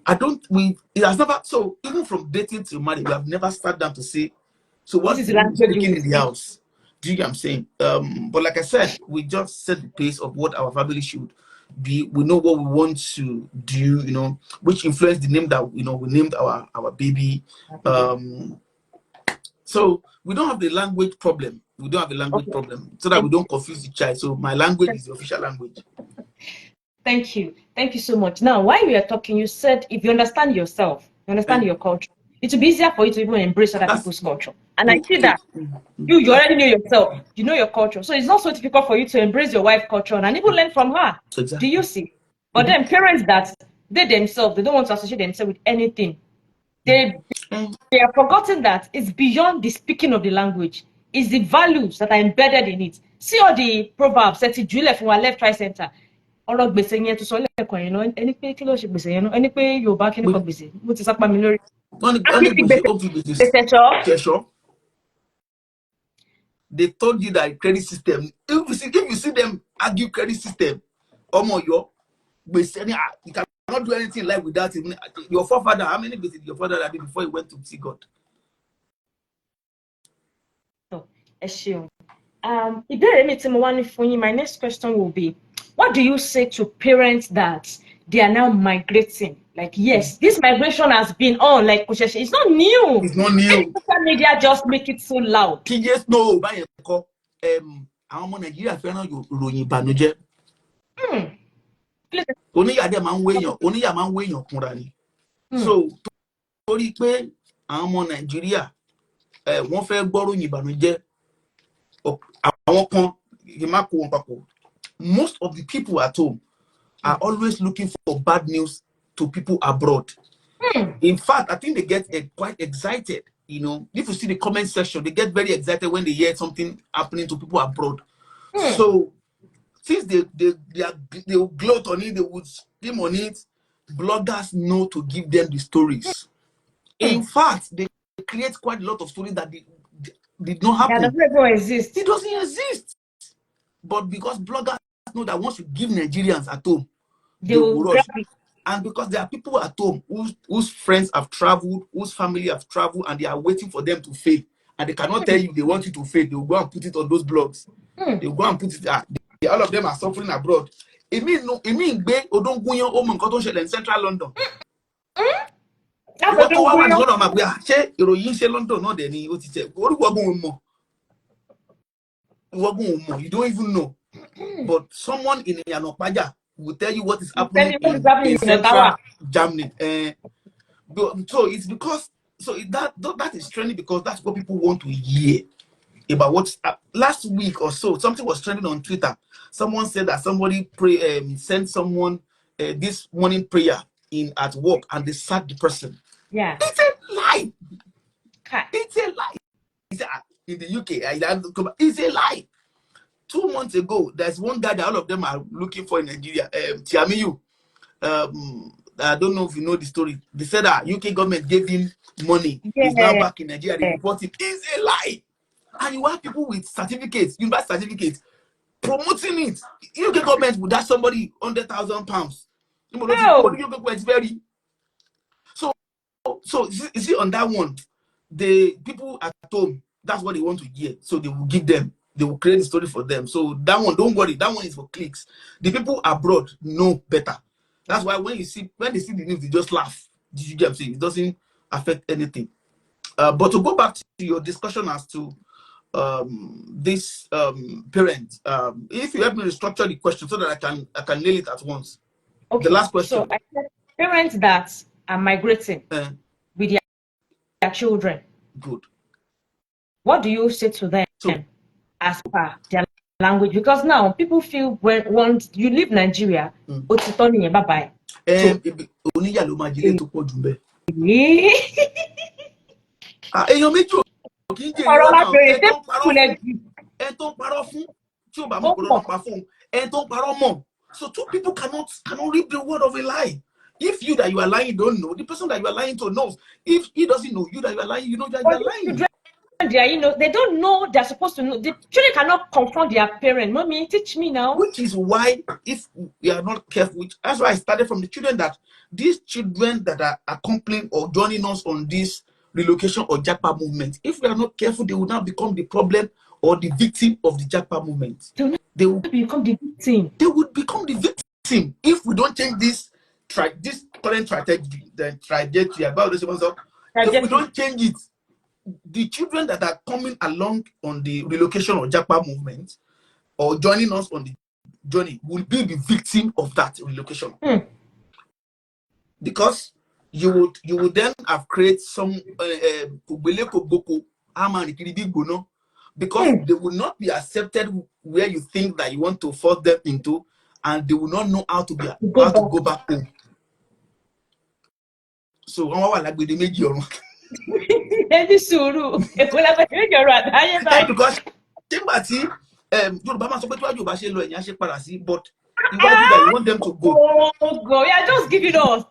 it has never, so even from dating to marriage, we have never sat down to say, so what is speaking in the house? Do you get what I'm saying? But like I said, we just set the pace of what our family should be. We know what we want to do, which influence the name that we named our baby. So we don't have the language problem. We don't have a language problem, so that we don't confuse the child. So my language is the official language.
Thank you so much. Now, while we are talking, you said if you understand yourself, you understand your culture, it will be easier for you to even embrace other people's culture. And I see that you already know yourself, you know your culture, so it's not so difficult for you to embrace your wife's culture and even learn from her. Exactly. Do you see? But then parents that they themselves, they don't want to associate themselves with anything. They have forgotten that it's beyond the speaking of the language. It's the values that are embedded in it. See all the proverbs that you left from our left, right, center. Ọ̀rọ̀ gbèsè yẹn tó sọ lẹ́ẹ̀kan yẹn náà, ẹni pé kí ló ṣe gbèsè yẹn náà, ẹni pé Yorùbá kí ni kan gbèsè, mo ti sápá mi lórí.
They told you that credit system. If you see them argue credit system, you cannot do anything in life without him. Your forefather, how many visits your father did before he went to see God?
My next question will be, what do you say to parents that they are now migrating? Like, yes, this migration has been on, like, it's not new.
It's not new.
Social media just make it so loud.
Yes, no, Nigeria ròyìn ìbànújẹ́. Oníyàdé máa ń wéyàn kúnra ni. So, torí pé àwọn ọmọ Nàìjíríà wọ́n fẹ́ gbọ́ ròyìn ìbànújẹ́. Àwọn kan má kó wọn papọ̀. Most of the people at home are always looking for bad news to people abroad. In fact, I think they get quite excited. If you see the comment section, they get very excited when they hear something happening to people abroad. So, since they will gloat on it, they would steam on it, bloggers know to give them the stories. In fact, they create quite a lot of stories that did not happen.
That doesn't exist.
It doesn't exist. But because bloggers know that once you give Nigerians at home, they will rush. And because there are people at home whose friends have traveled, whose family have traveled, and they are waiting for them to fail. And they cannot tell you they want you to fail. They will go and put it on those blogs. They will go and put it all of them are suffering abroad. In Central London. You don't even know. But someone in Yanopaja will tell you what is happening in Central Germany. So it's because that is trending because that's what people want to hear about what's last week or so. Something was trending on Twitter. Someone said that somebody sent someone this morning prayer at work and they sacked the person.
Yeah,
it's a lie. It's a lie. In the UK, it's a lie. 2 months ago, there's one guy that all of them are looking for in Nigeria, Tiamiyu. I don't know if you know the story. They said that UK government gave him money. He's now back in Nigeria. They report him. It's a lie. And you have people with certificates, university certificates, promoting it. UK government would have somebody £100,000. It's very. So you see on that one, the people at home, that's what they want to hear. So they will give them. They will create a story for them. So that one, don't worry. That one is for clicks. The people abroad know better. That's why when they see the news, they just laugh. Did you get what I'm saying? It doesn't affect anything. But to go back to your discussion as to this parent, if you help me restructure the question so that I can nail it at once. Okay. The last question.
So I said parents that are migrating with their children.
Good.
What do you say to them? As per their language, because now people feel when once you leave Nigeria, it's turning bye bye.
Oníyà ló máa jẹ́lé tó pọ̀ jù bẹ́ẹ̀. Èèyàn méjì ò kì í jẹ́ irọ́ náà. Ẹ tó ń parọ́ fún tí ò bá mọ̀ pé lọ́nà pa fún ẹ tó ń parọ́ mọ̀. So two people cannot read the word of a lie. If you that you are lying don't know, the person that you are lying to knows. If he doesn't know you that you are lying, you know that you are lying.
They don't know they're supposed to know. The children cannot confront their parent. Mommy, teach me now.
Which is why, if we are not careful, that's why I started from the children, that these children that are accompanying or joining us on this relocation or Japa movement, if we are not careful, they will now become the problem or the victim of the Japa movement.
They will become the victim.
They would become the victim if we don't change this current trajectory about this. If we don't change it, the children that are coming along on the relocation or Japa movement or joining us on the journey will be the victim of that relocation. Because you would then have created some because they will not be accepted where you think that you want to force them into, and they will not know how to go back home. So because but that you want them to go.
Yeah, just give it us.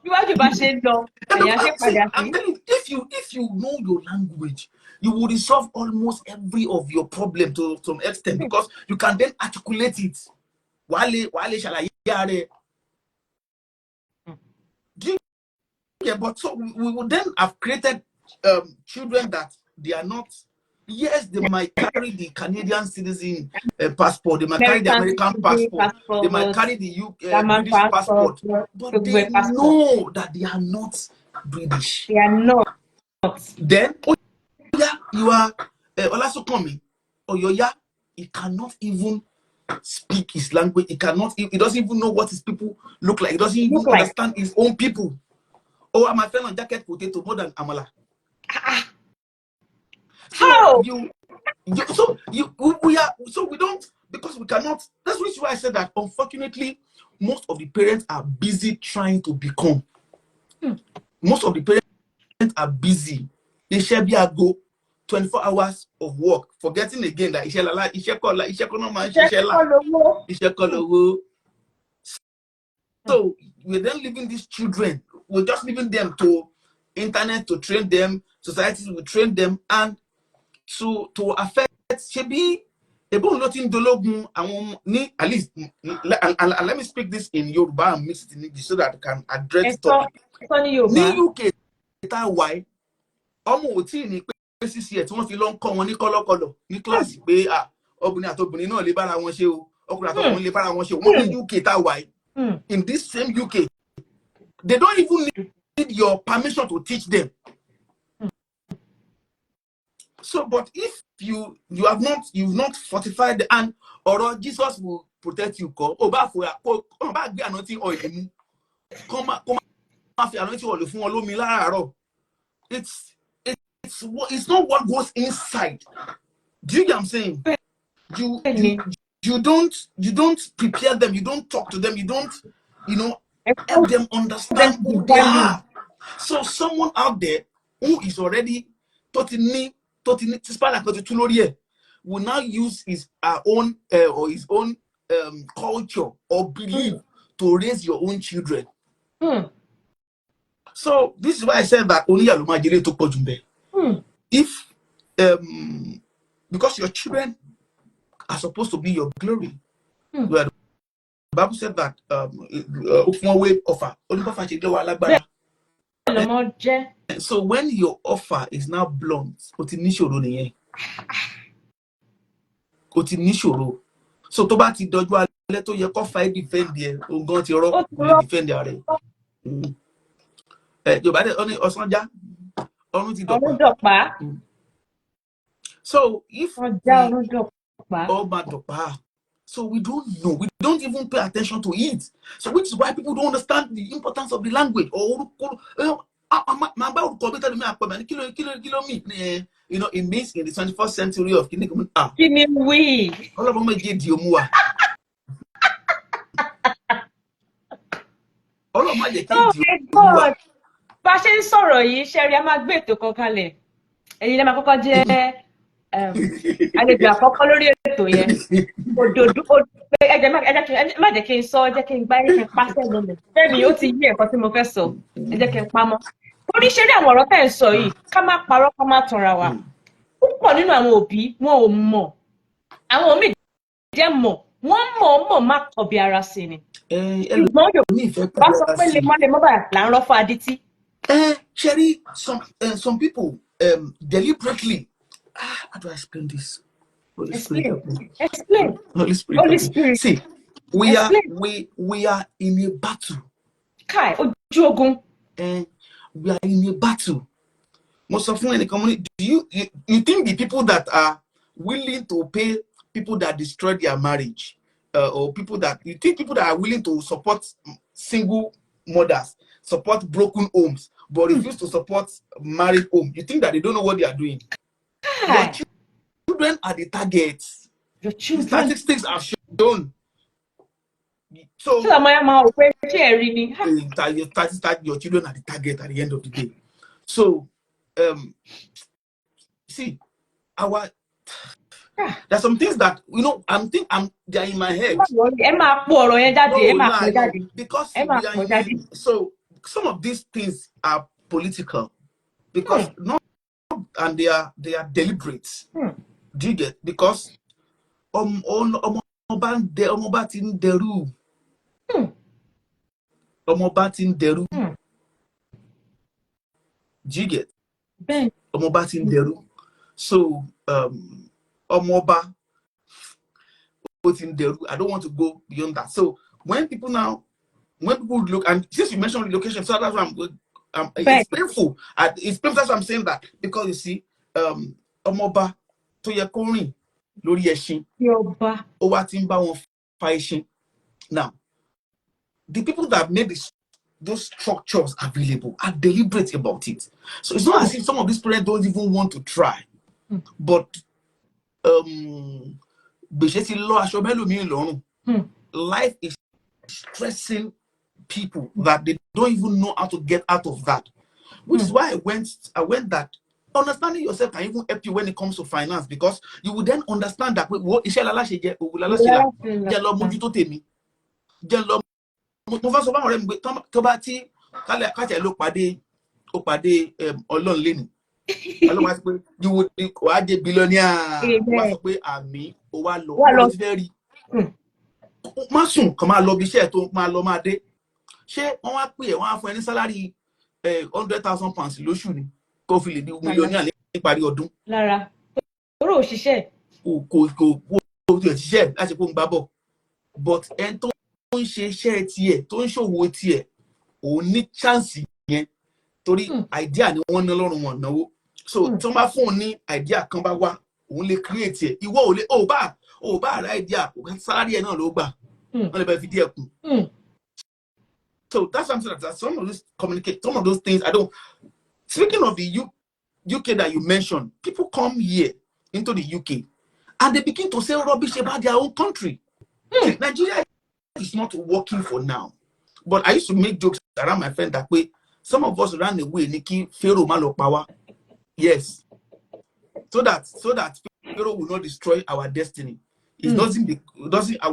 I'm telling you, if you know your language, you will resolve almost every of your problem to some extent, because you can then articulate it. Yeah, but so we would then have created children that they are not. Yes, they might carry the Canadian citizen passport, they might carry the American passport, they might carry the British passport, but they know that they are not British.
They are not.
Then, you are Olasukomi or Yoya, he cannot even speak his language. He doesn't even know what his people look like. He doesn't even understand his own people. Oh, my friend on jacket potato more than Amala.
How?
So we don't, because we cannot. That's why I said that unfortunately most of the parents are busy trying to become. Most of the parents are busy. They shall be a go 24 hours of work, forgetting again that so we're then leaving these children. We're just leaving them to internet to train them, societies will train them, and to affect Shebi Ebo nothing dologun at least and let me speak this in Yoruba and mix it in English so that I can address the topic. Ní UK why oti ni pé CCA tí wọ́n fi lọ ńkọ́ wọn ní kọ́lọ́kọ́lọ́ ní class pé obìnrin àti obìnrin náà lè bára wọn ṣe o, ọkùnrin àti ọkùnrin lè bára wọn ṣe o. Wọ́n ní UK why in this same UK they don't even need your permission to teach them. So, but if you've not fortified and or Jesus will protect you. Come back anointing oil. Come anointing oil fún olómi láàárọ̀. It's not what goes inside. Do you get what I'm saying? You don't prepare them. You don't talk to them. You don't help them understand who they are. So someone out there who is already totally will now use his own culture or belief to raise your own children. So this is why I said that only Alumajere to Pojumbe. If because your children are supposed to be your glory. Where the Bible said that offer. So when your offer is now blunt, so to ba ti doju ale to ye ko fa defend there o gan ti ro defend are yo ba de oni osanja orun ti dopa. So if so we don't know, we don't even pay attention to it. So which is why people don't understand the importance of the language or my about computer me appointment kilo mean it means in the 21st century of kini
we
all of me get di omuwa all of my get di omuwa
bá ṣe ń sọ̀rọ̀ yìí ṣẹ́rí a máa gbé ètò kan kalẹ̀ ẹ̀yin lè máa kọ́kọ́ jẹ́ àlejò àkọ́kọ́ lórí ètò yẹn òdòdó ẹ má jẹ́ kí n sọ ẹ jẹ́ kí n gbá ẹ kí n pa sẹ́nu mi bẹ́ẹ̀ni ó ti yí ẹ̀kọ́ tí mo fẹ́ sọ ẹ jẹ́ kí n pamọ́ torí ṣeré àwọn ọ̀rọ̀ tẹ́ ń sọ yìí ká má parọ́ ká má tanra wa púpọ̀ nínú àwọn òbí wọn ò mọ̀ àwọn míì jẹ́ mọ̀ wọ́n mọ̀ má kọbi ara sí ni ṣùgbọ́n Yorùbá sọ pé lemọ́lemọ́ báyà là ń rọ́ fún adití.
Sherry, some people deliberately. How do I explain this? Holy Spirit.
Explain.
Holy Spirit. See, we are in a battle.
Kai, ojogun.
We are in a battle. Most often in the community, do you think the people that are willing to pay people that destroy their marriage, or people that are willing to support single mothers, support broken homes, but refuse to support married home, you think that they don't know what they are doing? Your children are the targets.
Your children.
The statistics are shown. So
your
children are the target at the end of the day. So see, there's some things that they're in my head. Because so some of these things are political because and they are deliberate. Do you get? Because omoba tin deru. Do you get? Omoba tin deru. So omoba tin deru. I don't want to go beyond that. So when people look, and since you mentioned relocation, so that's why I'm good. It's painful. It's painful. That's why I'm saying that, because you see, omoba to your korin lori eshin owa timba won fa eshin. Now, the people that made those structures available are deliberate about it. So it's not as if some of these parents don't even want to try, but life is stressing people that they don't even know how to get out of that, which is why I went that understanding yourself can even help you when it comes to finance, because you will then understand that you would be a billionaire. Masun come out lobby share to my lomade. Share on what pay one for any salary 100,000 pounds lóṣù ni. Ko fi le di millionaire ní parí ọdún.
Lára. Oro òṣìṣẹ́.
Ko ti ṣiṣẹ́ láti ko ngba bọ̀. But en tó ń ṣe iṣẹ́ tiẹ̀, tó ń ṣòwò tiẹ̀, ó ní chance yẹn. Torí idea ni wọ́n ná lọ́rùn wọn náwó. So tí wọ́n bá fún ní idea kan bá wá, òun lè create ẹ̀. Ìwọ ò lè bá ra idea, salary ẹ̀ náà ló gbà. Wọ́n lè bá fi díẹ̀ kù. So that's something that some of those things I don't. Speaking of the UK that you mentioned, people come here into the UK and they begin to say rubbish about their own country. Nigeria is not working for now. But I used to make jokes around my friend that way. Some of us ran away, Nikki, Pharaoh Malo power. Yes. So that Pharaoh will not destroy our destiny. It doesn't. I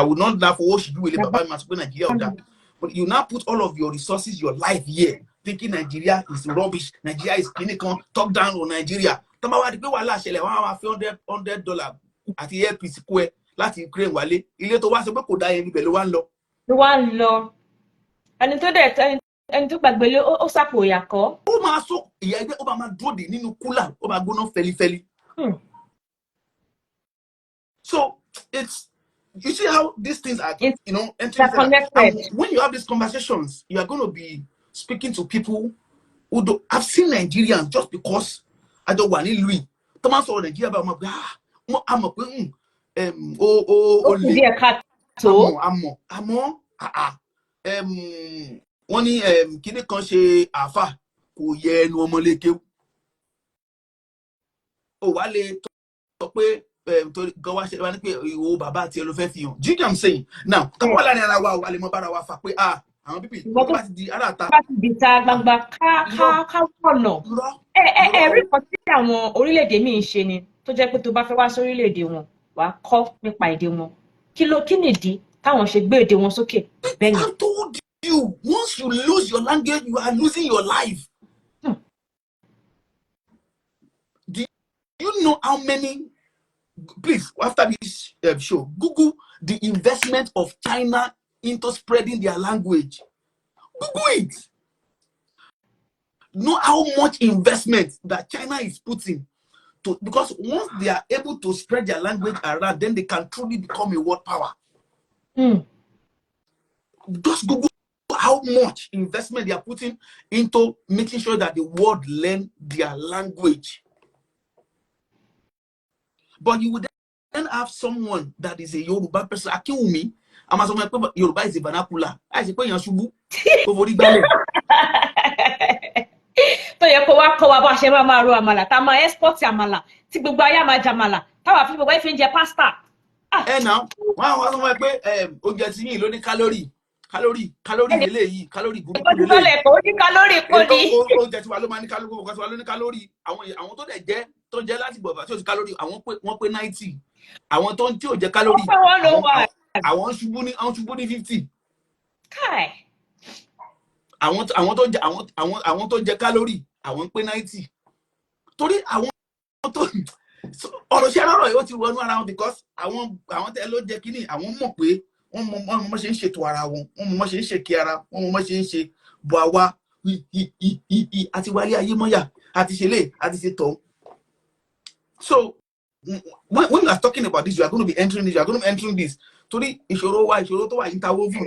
would not laugh for what she do with Nigeria or that. But you now put all of your resources, your life here, thinking Nigeria is rubbish. Nigeria is clinical. Talk down on Nigeria. $100 at the airport square. Láti Ukraine wálé. Ilé tó wá sọ pé kò dá yẹn níbẹ̀ ló wá ń lọ.
Ló wá ń lọ. Ẹni tó gbàgbé lé ó sàpò ìyàkọ́.
Ó máa sọ ìyá ẹgbẹ́ ó máa dúró dè nínú kúlà ó máa gbóná fẹlifẹli. So you see how these things are, entering. When you have these conversations, you are going to be speaking to people who don't. I've seen Nigerians just because I don't want to Louis. Thomas or Nigeria, but I'm wọ́n ní kíní kan ṣe àáfà kò yẹ ẹnu ọmọléke ó wá lè sọ pé torí gan wá ṣe wá ní pé ìwò bàbá àti ẹ ló fẹ́ fi hàn. Do you know what I'm saying? Now káwọn wà láàrin ara wa wà lè mọ bára wa fà pé àwọn pípì tó bá ti di ara ta.
bá ti di ta gbangba ká wọ̀nà. Ẹ̀rí kan tí àwọn orílẹ̀-èdè míì ń ṣe ni tó jẹ́ pé tó bá fẹ́ wá sórílẹ̀-èdè wọn wà á kọ́ nípa èdè wọn. Kí nìdí táwọn ṣe gbé èdè wọn sókè bẹ́ẹ̀ yẹn?
I told you, once you lose your language, you are losing your life. Do you know how many? Please, after this show, Google the investment of China into spreading their language. Google it. Know how much investment that China is putting to, because once they are able to spread their language around, then they can truly become a world power. Just Google how much investment they are putting into making sure that the world learn their language. But you would then have someone that is a Yoruba person. Akinwumi, I'm assuming Yoruba is a vernacular. I say, "Pé yan ṣubú, kó forí gbálẹ̀."
Tó yẹ kó wá kọ́ wa bá ṣe máa ro àmàlà, tá máa export àmàlà, tí gbogbo ayé máa jàmàlà, táwa fi gbogbo fi ń jẹ pasta.
Now, wọ́n sọ pé oúnjẹ tí yín ló ní calorie eléyìí, calorie burúkú lélẹ̀.
Ìgbàlẹ̀ kò ní calorie kò ní.
Oúnjẹ tí wà ló máa ní calorie, gbogbo kan tí wà ló ní calorie. Àwọn tó dẹ̀ jẹ́ tó jẹ́ láti bọ̀bà tí ó ti calorie, wọ́n pé 90. Àwọn tó tí ò jẹ́ calorie, àwọn ṣubú ní 50.
Kai.
Àwọn tó jẹ́ calorie, àwọn pé 90. Torí àwọn tó ọ̀rọ̀ ṣe rọrọ̀ yóò ti wọnú ara wọn, because àwọn tẹ́ ló jẹ́ kíní, àwọn mọ̀ pé wọ́n mọ̀ ṣe ń ṣètò ara wọn, wọ́n mọ̀ ṣe ń ṣèké ara, wọ́n mọ̀ ṣe ń ṣe bọ̀ àwa àti wálé ayé mọ́yà àti ṣe lè àti ṣe tọ̀. So when you are talking about this, you are going to be entering this, you are going to be entering this. Torí ìṣòro tó wà interwoven.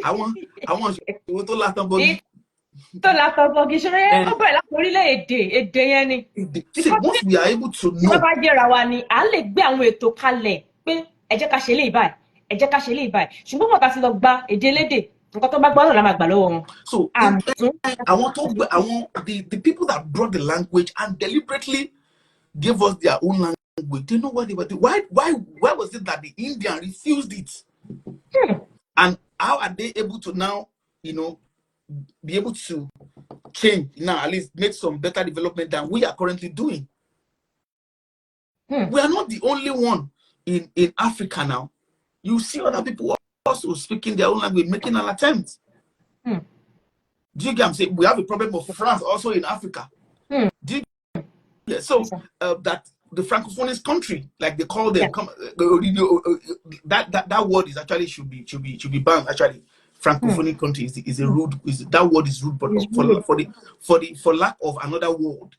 Àwọn ìṣòro tó látàn bọ́ọ̀lù.
Tó látàn bọ́ọ̀lù ìṣòro yẹn ó bẹ̀rẹ̀ láti orílẹ̀-èdè yẹn ni.
Once we are able to know.
Wọ́n bá jẹ́ra wa ni à ń lè gbé àwọn ètò kalẹ̀ pé ẹ jẹ́ ká ṣe lè báyìí, ẹ jẹ́ ká ṣe lè báyìí. Ṣùgbọ́n wọ́n ta ti lọ gba èdè elédè, nǹkan tó bá gbọ́ náà la máa gbà lọ́wọ́ wọn.
So the people that brought the language and deliberately gave us their own language, they know what they were doing. Why was it that the Indian refused it? And how are they able to now, be able to change now, at least make some better development than we are currently doing? We are not the only one in Africa now. You see other people also speaking their own language, making an attempt. Do you get what I'm saying? We have a problem of France also in Africa. So that the Francophone country, like they call them, that word is actually should be banned. Actually, Francophone country is a rude. That word is rude, but for lack of another word,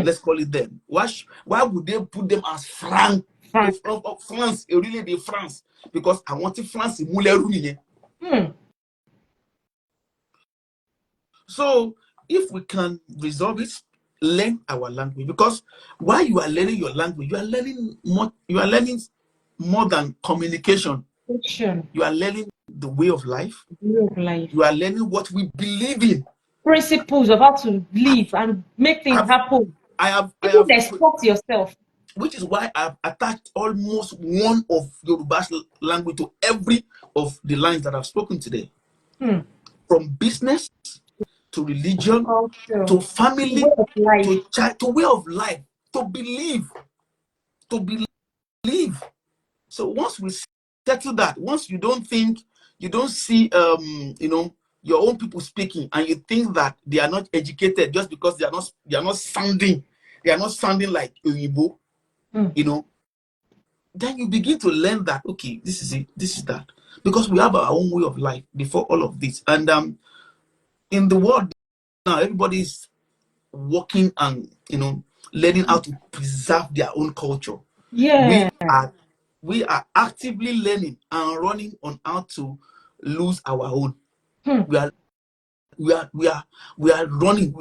let's call it them. Why would they put them as France? Really the France, because I want France So if we can resolve it, learn our language, because while you are learning your language, you are learning more than communication. You are learning the way of life. You are learning what we believe in.
Principles of how to live and make things happen. I have export yourself.
Which is why I've attached almost one of Yoruba's language to every of the lines that I've spoken today. From business to religion, to family, to way of life, to believe. So once we settle that, once you don't see, your own people speaking, and you think that they are not educated just because they are not sounding like Oyibo, then you begin to learn that, okay, this is it, this is that, because we have our own way of life before all of this. And in the world now, everybody's working and learning how to preserve their own culture. We are actively learning and running on how to lose our own. We are running.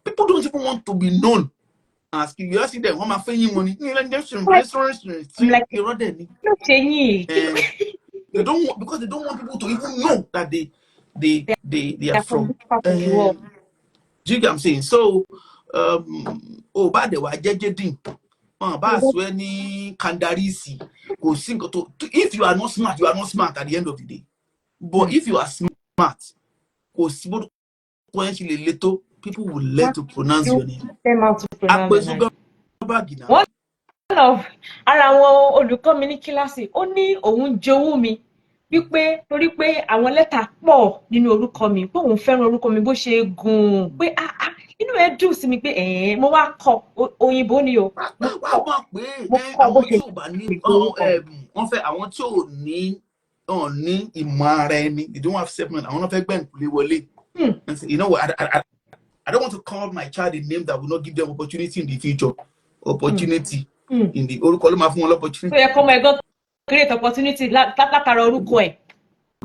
People don't even want to be known. Ask you see them, I'm paying money. They don't want, because they don't want people to even know that they they are
from
from.
this part of the world.
Do you get what I'm saying? So, bad the wajejedin. Ba so any kandarisi. Go sing to. If you are not smart, you are not smart at the end of the day. But if you are smart, people will learn to pronounce your name.
Them how to pronounce your name. One of ara àwọn olùkọ́ mi ní kíláàsì ó ní òun jowú mi wípé torí pé àwọn lẹ́tà pọ̀ nínú orúkọ mi pé òun fẹ́ràn orúkọ mi bó ṣe gùn pé inú ẹ̀ dùn sí mi pé mo wá kọ òyìnbó ni o mo kọ bó ṣe
wọ́n fẹ́ àwọn tí ò ní ìmọ̀ ara ẹni, they don't have self-knowledge, àwọn náà fẹ́ gbẹ̀ǹkùlé wọlé. You know what, I don't want to call my child a name that will not give them opportunity in the future. Opportunity in the orúkọ ló máa fún wọn opportunity.
So yẹ kọ́ ọmọ ẹ̀gbọ́n create opportunity látara orúkọ ẹ̀.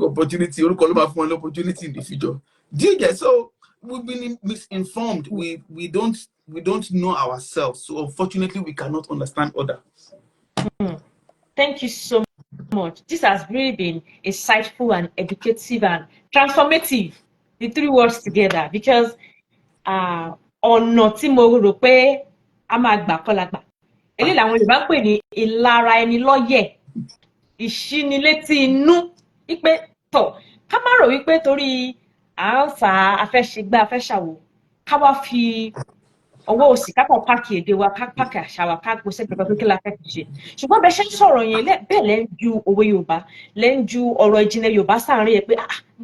Opportunity orúkọ ló máa fún wọn opportunity in the future. Do you get? So we've been misinformed. We don't know ourselves. So unfortunately, we cannot understand others.
Thank you so much. This has really been insightful and educative and transformative. The three words together, because ọ̀nà tí mo rò pé a máa gbà kọ́ la gbà. Eléyìí làwọn Yorùbá ń pè ní ìlara ẹni lọ́yẹ̀, ìṣínilétí inú, wípé tọ̀ ká má rò wípé torí à ń fà afẹ́ṣègbà afẹ́ṣàwò ká wá fi ọwọ́ òsì ká kàn páàkì èdè wa ká páàkì àṣà wa ká gbèsè pẹpẹ kí la fẹ́ fi ṣe. Ṣùgbọ́n bẹ́ẹ̀ ṣe ń sọ̀rọ̀ yẹn bẹ́ẹ̀ lẹ́ ń ju òwe Yorùbá, lẹ́ ń ju ọ̀rọ̀ ìjìnlẹ̀ Yorùbá sáàárín ẹ̀ pé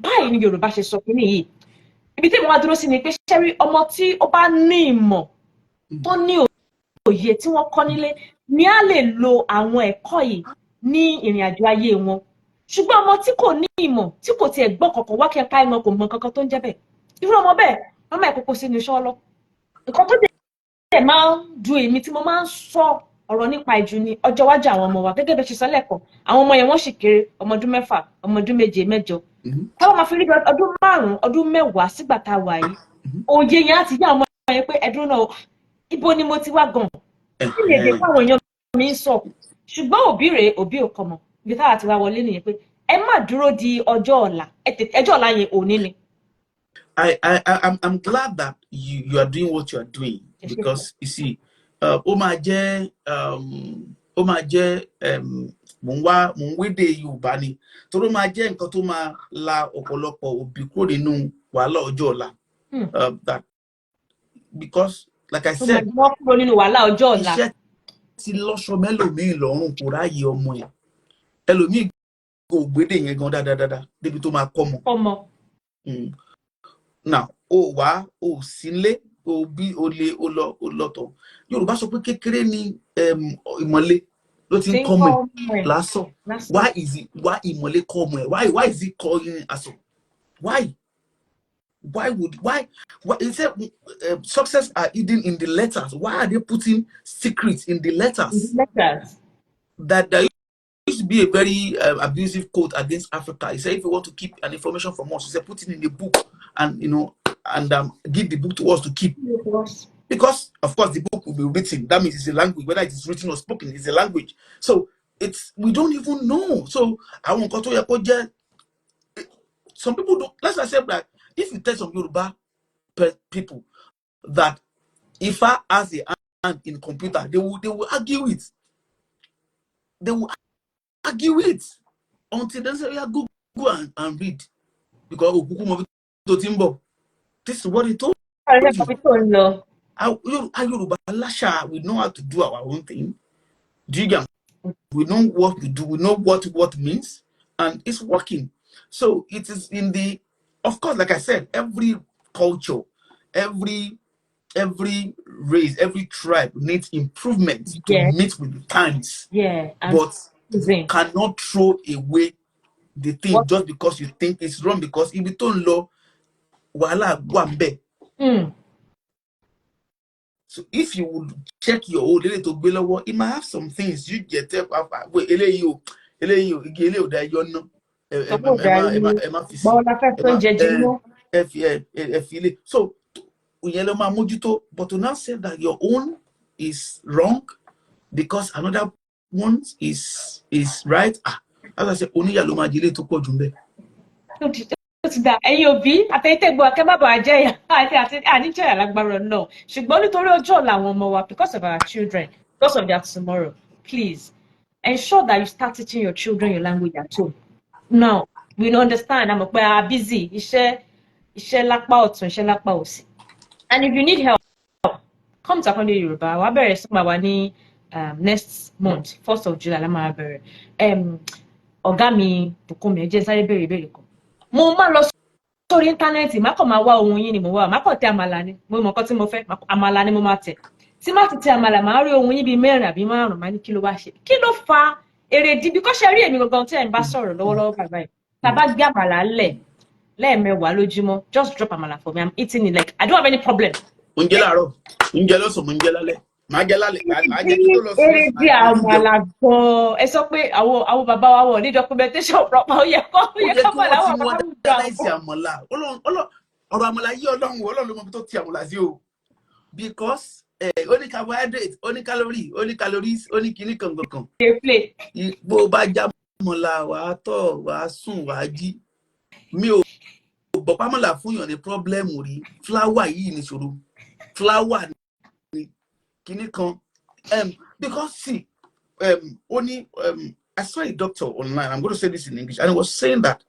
báyìí ni Yorùbá ṣe sọ kí nìyí. Ibi tí mo wá dúró sí ni pé ṣẹ́rí ọmọ tí ó bá ní ìmọ̀ tó ní òye tí wọ́n kọ́ nílé ni a lè lo àwọn ẹ̀kọ́ yìí ní ìrìn àjò ayé wọn. Ṣùgbọ́n ọmọ tí kò ní ìmọ̀ tí kò tiẹ̀ gbọ́ kankan wá kẹ́ka ìmọ̀ kò mọ kankan tó ń jẹ́ bẹ́ẹ̀, irú ọmọ bẹ́ẹ̀ wọ́n máa kókó sínú iṣẹ́ ọlọ́. Nǹkan tó dẹ̀ máa ń du èmi tí mo máa ń sọ ọ̀rọ̀ nípa ìjù ni ọjọ́ iwájú àwọn ọmọ wa, gẹ́gẹ́ bí ṣe sọ lẹ́ẹ̀kan àwọn ọmọ yẹn wọ́n sì kéré, ọmọ ọdún 6, ọmọ ọdún 7, 8. Táwọn máa fi rí ọdún 5, ọdún 10 sígbà tá a wà yìí, òye yẹn á ti yá ọmọ yẹn pé ẹdún náà ibo ni mo ti wá gan kí lè dé fáwọn èèyàn mi ń sọ. Ṣùgbọ́n òbí rèé òbí ò kọmọ, ibi táwa ti wá wọlé nìyẹn pé ẹ má dúró di ọjọ́ ọ̀la, ẹjọ́ ọ̀la yẹn òní ni.
I'm glad that you are doing what you are doing, because you see, ó máa jẹ́ mo ń wédè Yorùbá ni torí ó máa jẹ́ nǹkan tó máa la ọ̀pọ̀lọpọ̀ òbí kúrò nínú wàhálà ọjọ́ ọ̀la. That because like I said,
wọ́n kúrò nínú wàhálà ọjọ́ ọ̀la.
Iṣẹ́ ti lọ́ṣọ mẹ́lòmíì lọ́rùn kò ráyè ọmọ ẹ̀, ẹlòmíì kò gbédè yẹn gan dáadáa débi tó máa kọ́ ọmọ. Now ó sínlé bí ó lọ́tọ̀. Yorùbá sọ pé kékeré ni ìmọ̀le ló ti ń kọ́ ọmọ ẹ̀ lásán. Why ìmọ̀le kọ́ ọmọ ẹ̀? Why is he calling aso? Why he said success are hidden in the letters. Why are they putting secrets in the letters? That there used to be a very abusive quote against Africa. He said, if you want to keep an information from us, he said, put it in the book and give the book to us to keep. Because of course the book will be written. That means it's a language, whether it is written or spoken, it's a language. So we don't even know. So I want to some people don't. Let's accept that if you tell some Yoruba people that if I has a hand in computer, they will argue it. They will argue it until they say, yeah, go and read. Because this is what he told you. Yoruba Lasha, we know how to do our own thing. Do you get? We know what we do. We know what means, and it's working. So it is in the, of course, like I said, every culture, every race, every tribe needs improvement to meet with the times. But you cannot throw away the thing just because you think it's wrong, because if you don't know, wala guambe. So if you would check your old little below, it might have some things you get up. So but to now say that your own is wrong because another one is right. As I said, only
ó ti dà ẹ̀yin òbí àtẹ̀yìntẹ̀gbọ́ akẹ́ má bàa jẹ́ àti àníjẹ́ alágbára náà ṣùgbọ́n nítorí ọjọ́ ọ̀la àwọn ọmọ wa because of our children because of their tomorrow please ensure that you start teaching your children your language at home. Now we understand àmọ́ pé a busy iṣẹ́ lápá ọ̀tún iṣẹ́ lápá òsì and if you need help come to Akande Yorùbá wàá bẹ̀rẹ̀ sí máa wà ní next month 1st of July la máa bẹ̀rẹ̀ ọ̀gá mi Bukunmi ẹ jẹ́ sáré béèrè ìbéèrè kan mo máa lọ sórí íńtánẹ́ẹ̀tì má kàn máa wá ohun yín ni mo wá má kàn tẹ àmàlà ni mo mọ̀ nǹkan tí mo fẹ́ àmàlà ni mo máa tẹ̀ tí má ti tẹ àmàlà máa rí ohun yín bíi 4 àbí 5 máa ní kí ló wá ṣe kí ló fa èrèdí bí kò ṣe rí èmi gangan tí ẹ̀ ń bá sọ̀rọ̀ lọ́wọ́lọ́wọ́ bàbá yìí tá a bá gbé àmàlà lẹ̀ lẹ́ẹ̀mẹwàá lójúmọ́ just drop àmàlà for me I'm eating it like I don't have any problem.
Oúnjẹ láàárọ̀, oúnjẹ lọ́sàn-án, oúnjẹ lálẹ́. Màá jẹ lálẹ́, màá jẹ kí tó lọ sí
eré bí àmàlà gan ẹ sọ pé àwọn bàbá wa wọ̀ ní documentation proper ó yẹ kó mọ̀ láwọn bàbá wa gbà
àmàlà. Ọ̀rọ̀ àmàlà yí Ọlọ́run ló mọ̀ tó ti àmàlà sí o. Because ó ní carbohydrate, ó ní calorie, ó ní calories, ó ní kíní kankan. Bó bá já àmàlà wàá tọ̀, wàá sùn, wàá jí. Mi ò gbọ́ pàmàlà fún yàn ní problem rí. Flour yìí ní ṣòro. Flour ní kíní kan. Because see, only I saw a doctor online. I'm going to say this in English, and he was saying that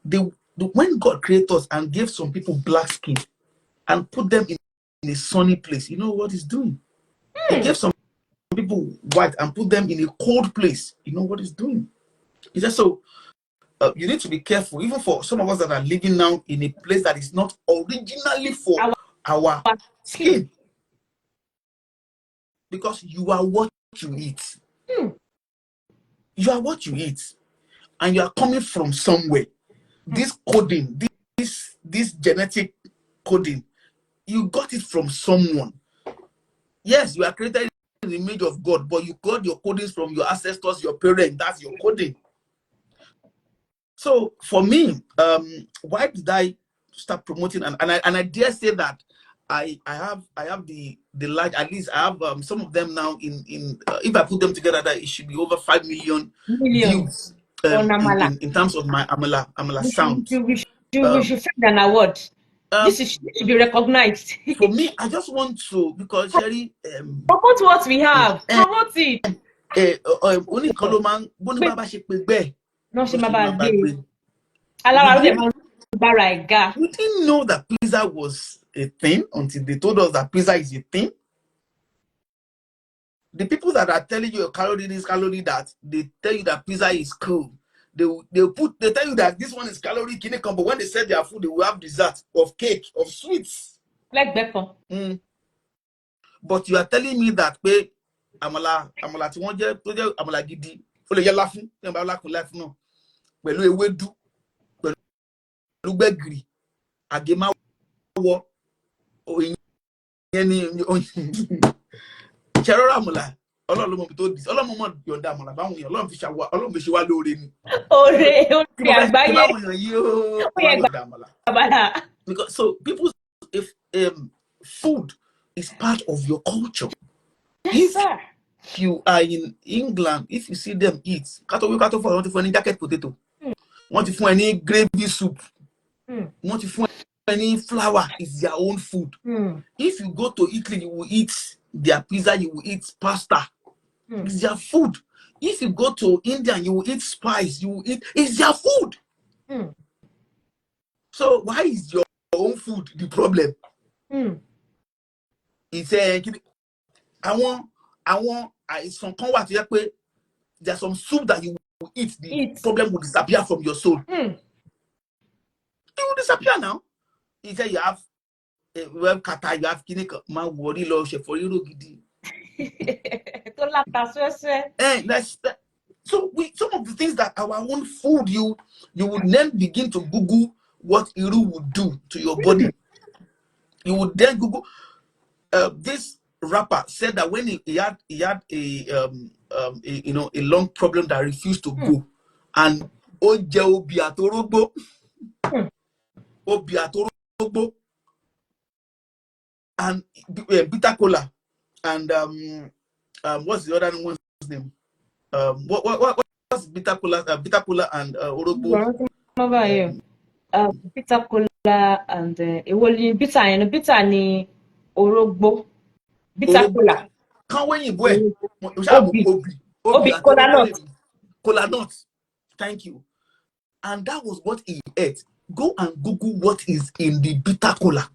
when God created us and gave some people black skin and put them in a sunny place, you know what He's doing? He gave some people white and put them in a cold place. You know what He's doing? He said so. You need to be careful, even for some of us that are living now in a place that is not originally for our skin. Because you are what you eat. You are what you eat. And you are coming from somewhere. This coding, this genetic coding, you got it from someone. Yes, you are created in the image of God, but you got your codings from your ancestors, your parents. That's your coding. So for me, why did I start promoting? And I dare say that I have the large, at least I have some of them now in if I put them together, that it should be over 5 million views in terms of my Amala sound.
We should find an award. This should be recognized.
For me, I just want to, because Sherry,
promote what we have. Promote it.
Only Koloman, Boni Baba Shekbe.
No, she Baba Gbe. Alara de Baraga.
We didn't know that pizza was a thing until they told us that pizza is a thing. The people that are telling you a calorie this, calorie that, they tell you that pizza is cool. They tell you that this one is calorie kinekan, but when they sell their food, they will have dessert of cake, of sweets.
Like bacon.
But you are telling me that amala tí wọ́n jẹ́ tó jẹ́ amala gidi, ó lè yẹ láfún, tí wọ́n bá lákùn láfún náà, pẹ̀lú ewédú, pẹ̀lú gbẹ̀gìrì, àgèmáwọ̀, ìyẹn ni ṣẹ̀rọ̀rọ̀ àmàlà. Ọlọ́run ló mọ̀ bí tó di. Ọlọ́run mọ̀ yọ̀ǹda àmàlà báwọn èèyàn. Ọlọ́run fi ṣe wá lóore ni.
Oore àgbáyé.
Báwọn èèyàn yóò yọ̀ǹda àmàlà. Because so people, if food is part of your culture.
Yes, sir.
If you are in England, if you see them eat, want to find jacket potato, want to find any gravy soup, want to find any flour, is their own food. If you go to Italy, you will eat their pizza, you will eat pasta. It's their food. If you go to India, you will eat spice, you will eat, it's their food. So why is your own food the problem? It's some there's some soup that you will eat, the problem will disappear from your soul. It will disappear now. He said you have kata, you have kinika, ma worry lo she for you gidi. So some of the things that our own food, you would then begin to Google what Iru would do to your body. You would then Google. This rapper said that when he had a long problem that refused to go, and and bitter cola, and what's the other one's name? What's bitter cola and orogbo?
Bitter cola and èwo ni bitter yẹn? Bitter ni orógbó. Bitter cola.
Kan wẹ́yìnbó ẹ̀. Obì
Obi
àti
cola
orógbó
nut.
lè mi. Cola nut. Thank you. And that was what he ate. Go and Google what is in the bitter cola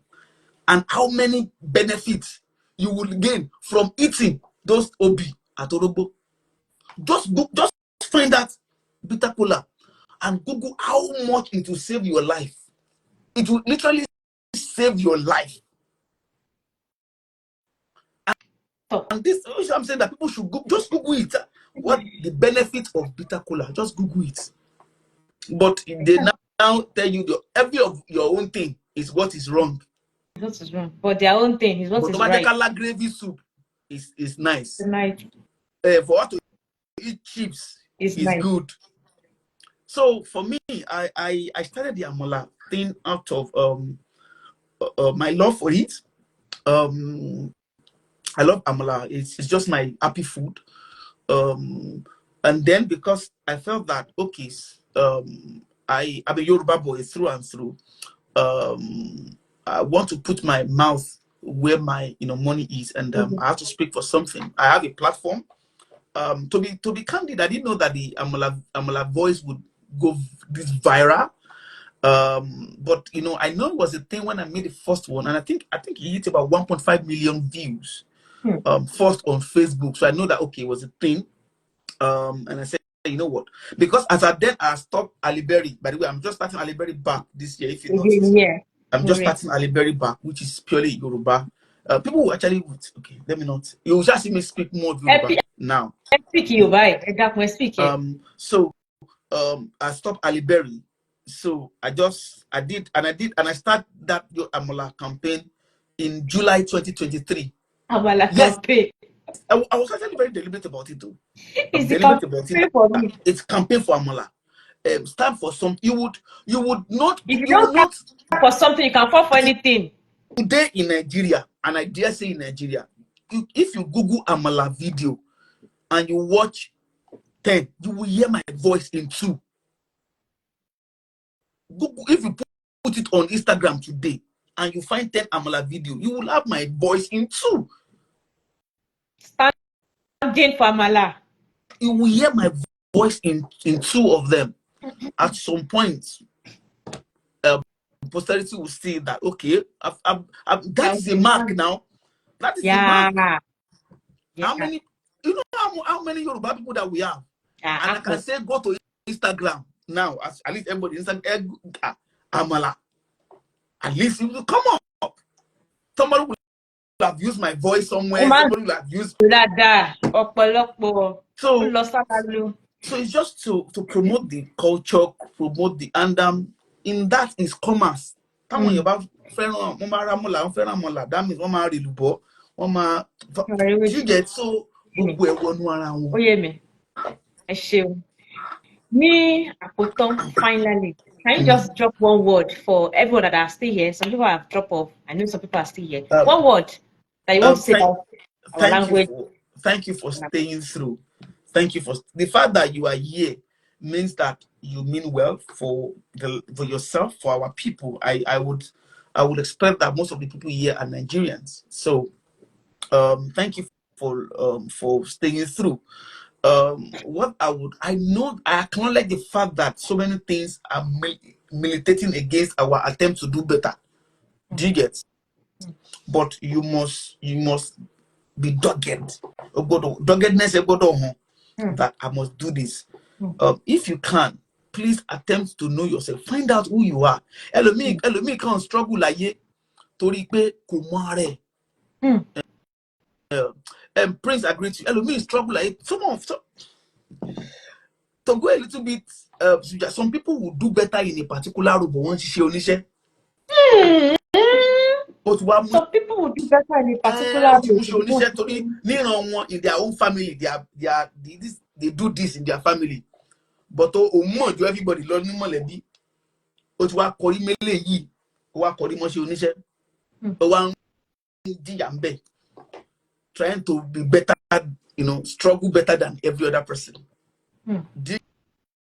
and how many benefits you will gain from eating those obi at Orogbo. Just find that bitter cola and Google how much it will save your life. It will literally save your life. And this, I'm saying that people should just Google it. What the benefit of bitter cola? Just Google it. But they now tell you every of your own thing is what is wrong.
What is wrong? But their own thing is what is right.
But gravy soup is nice. For us to eat chips is nice. Good. So for me, I started the amala thing out of my love for it. I love amala. It's just my happy food. And then because I felt that okay, I'm a Yoruba boy through and through. I want to put my mouth where my money is, and I have to speak for something. I have a platform. To be candid, I didn't know that the Amala voice would go this viral. But I know it was a thing when I made the first one, and I think it hit about 1.5 million views. First on Facebook. So I know that okay, it was a thing. And I said, you know what? Because as I stopped Aliberry. By the way, I'm just starting Aliberry back this year. If you notice, I'm just starting Aliberry back, which is purely Yoruba. People will actually okay. Let me not. You will just see me speak more Yoruba now.
Speak Yoruba.
So I stopped Aliberry. So I did, and I started that Yo Amola campaign in July 2023.
Amala campaign.
I was actually very deliberate about it, though.
It's the campaign for me.
It's campaign for Amola. Stand for something. You would not.
If you don't stand for something, you can fall for anything.
Today in Nigeria, and I dare say in Nigeria, if you Google Amala video and you watch 10, you will hear my voice in 2. Google, if you put it on Instagram today and you find 10 Amala video, you will have my voice in 2.
Standing for Amala.
You will hear my voice in 2 of them. At some point, posterity will see that okay, that is a mark now. That is a mark. How many? You know how many Yoruba people that we have? And I can say go to Instagram now. At least everybody Instagram Amala. At least it will come up. Somebody will have used my voice somewhere. Somebody will have used. So it's just to promote the culture, promote the in that is commerce. That means you get so
me finally. Can you just drop one word for everyone that are still here? Some people have dropped off. I know some people are still here. One word that you want to say about our language.
Thank you for staying through. Thank you for the fact that you are here means that you mean well for yourself, for our people. I would expect that most of the people here are Nigerians. So thank you for staying through. What I acknowledge the fact that so many things are militating against our attempt to do better. Do you get? But you must be dogged. Doggedness that I must do this. If you can, please attempt to know yourself. Find out who you are. Elomi can't struggle like ye. Tori pe ko mo are. Prince agreed to Elomi struggle like to go a little bit. Some people will do better in a particular role, but once you share
some people will do better in a particular
role. In their own family, they do this in their family. But everybody learn molebi. Trying to be better, struggle better than every other person.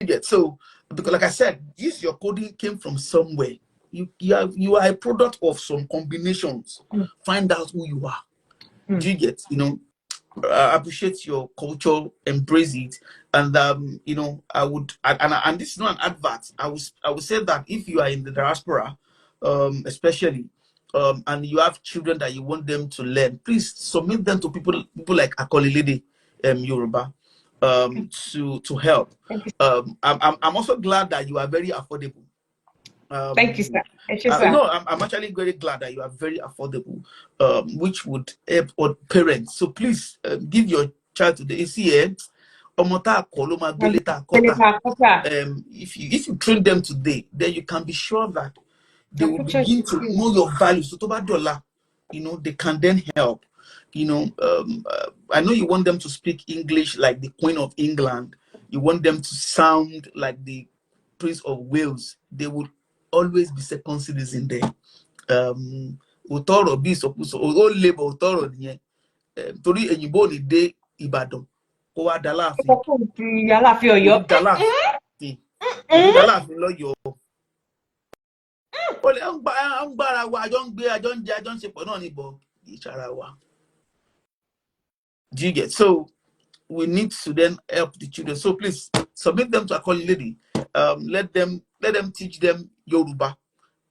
get? So, because like I said, if your coding came from somewhere, you are a product of some combinations. Find out who you are. Do you get? Appreciate your culture, embrace it, and I would, and this is not an advert. I would say that if you are in the diaspora, especially, and you have children that you want them to learn, please submit them to people like Akoli Lady, Yoruba, to help. I'm also glad that you are very affordable.
Thank you, sir. Sir.
No, I'm actually very glad that you are very affordable, which would help our parents. So please give your child to the ACA. If you train them today, then you can be sure that they will begin to know your values. So they can then help. I know you want them to speak English like the Queen of England. You want them to sound like the Prince of Wales. They would always be second citizen there. Otoro bi sokuso o labor otoro nìyẹn. Torí èyìnbó ni dé Ìbàdàn kó wá dá láàfin.
Aláàfin Ọ̀yọ́.
Dá láàfin lọ́yọ̀ọ́. Ó lè ń gbára wa àjọ ń gbé àjọ ń jẹ àjọ ń ṣe pọ̀ náà níbọ̀ ìṣara wa. Do you get? So we need to then help the children. So please submit them to a calling lady. Let them teach them Yoruba.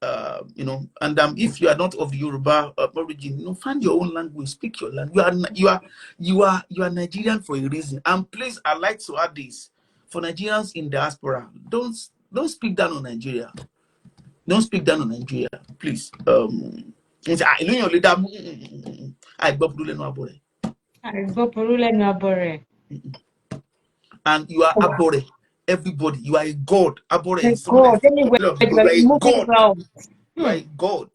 And if you are not of Yoruba origin, find your own language, speak your language. You are Nigerian for a reason. And please, I like to add this for Nigerians in diaspora: don't speak down on Nigeria. Don't speak down on Nigeria, please. And you are abore. Everybody, you are a god. Abore is
God. Anyway,
you are a god. You are a god.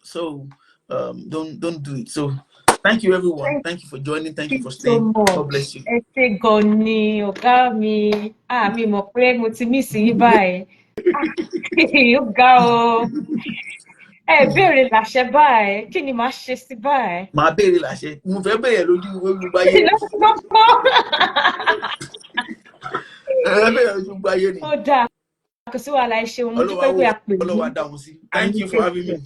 So don't do it. So thank you, everyone. Thank you for joining. Thank you for staying.
So
God bless you.
Mi mọ̀ pé mo ti miss yín báyìí. Ó ga o. Ẹ béèrè láṣẹ báyìí. Kí ni màá ṣe sí báyìí?
Màá béèrè láṣẹ. Mo fẹ́ béèrè lójú gbogbo ayé.
Ó dáa. Kò sí wàhálà, ẹ ṣeun. Mo dúpẹ́ pé a pè
mí. Thank you for having me.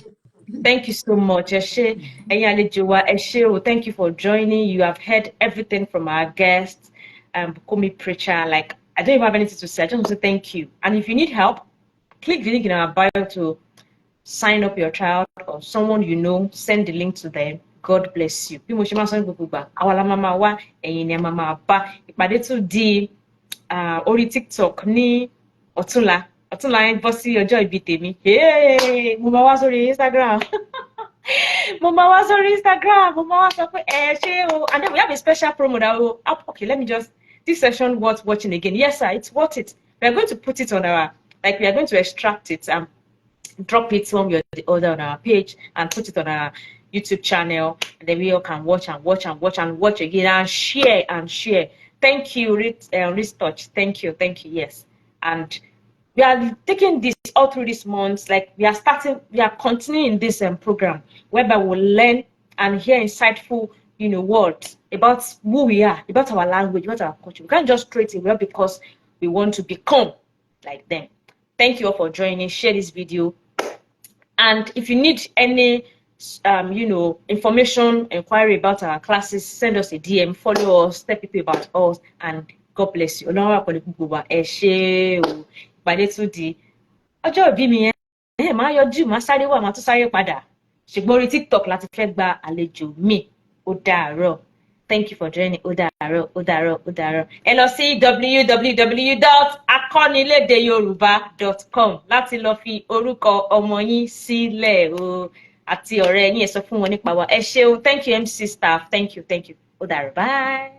Thank you so much. Ẹ̀yin àlejò wa, ẹ ṣé o. Thank you for joining. You have heard everything from our guests, Bukunmi Preacher. Like, I don't even have anything to say. I just want to say thank you. And if you need help, click the link in our bio to sign up your child or someone you know. Send the link to them. God bless you. Bí mo ṣe máa sọ ní gbogbo ìgbà, àwa la máa wá, ẹ̀yin ni a máa bá. Ìpàdé tún di orí TikTok ní ọ̀túnla. Ọ̀túnla yẹn bọ́ sí ọjọ́ ìbí tèmi. Mo máa wá sórí Instagram. Mo máa wá sọ pé ẹ ṣé o. And then we have a special promo that will, okay, let me just, this session worth watching again. Yes, sir, it's worth it. We are going to put it on our, we are going to extract it and drop it one way or the other on our page and put it on our YouTube channel. And then we all can watch again and share. Thank you, Touch. Thank you, yes. And we are taking this all through this month. We are continuing this program whereby we'll learn and hear insightful, words about who we are, about our language, about our culture. We can't just create it well because we want to become like them. Thank you all for joining. Share this video. And if you need any, information, inquiry about our classes, send us a DM, follow us, tell people about us, and God bless you. Ìpàdé tún di ọjọ́ ìbí mi yẹn, máa yọjú, máa sáré wá, máa tún sáré padà. Ṣùgbọ́n orí TikTok láti fẹ́ gba àlejò mi. Ó dàárọ̀. Thank you for joining. Ó dàárọ̀. Ẹ lọ sí www.akoniledeyoruba.com láti lọ fi orúkọ ọmọ yín sílẹ̀ o. Àti ọ̀rẹ́ yín, ẹ sọ fún wọn nípa wa. Ẹ ṣé o. Thank you, MC staff. Thank you. Ó dàárọ̀. Bye.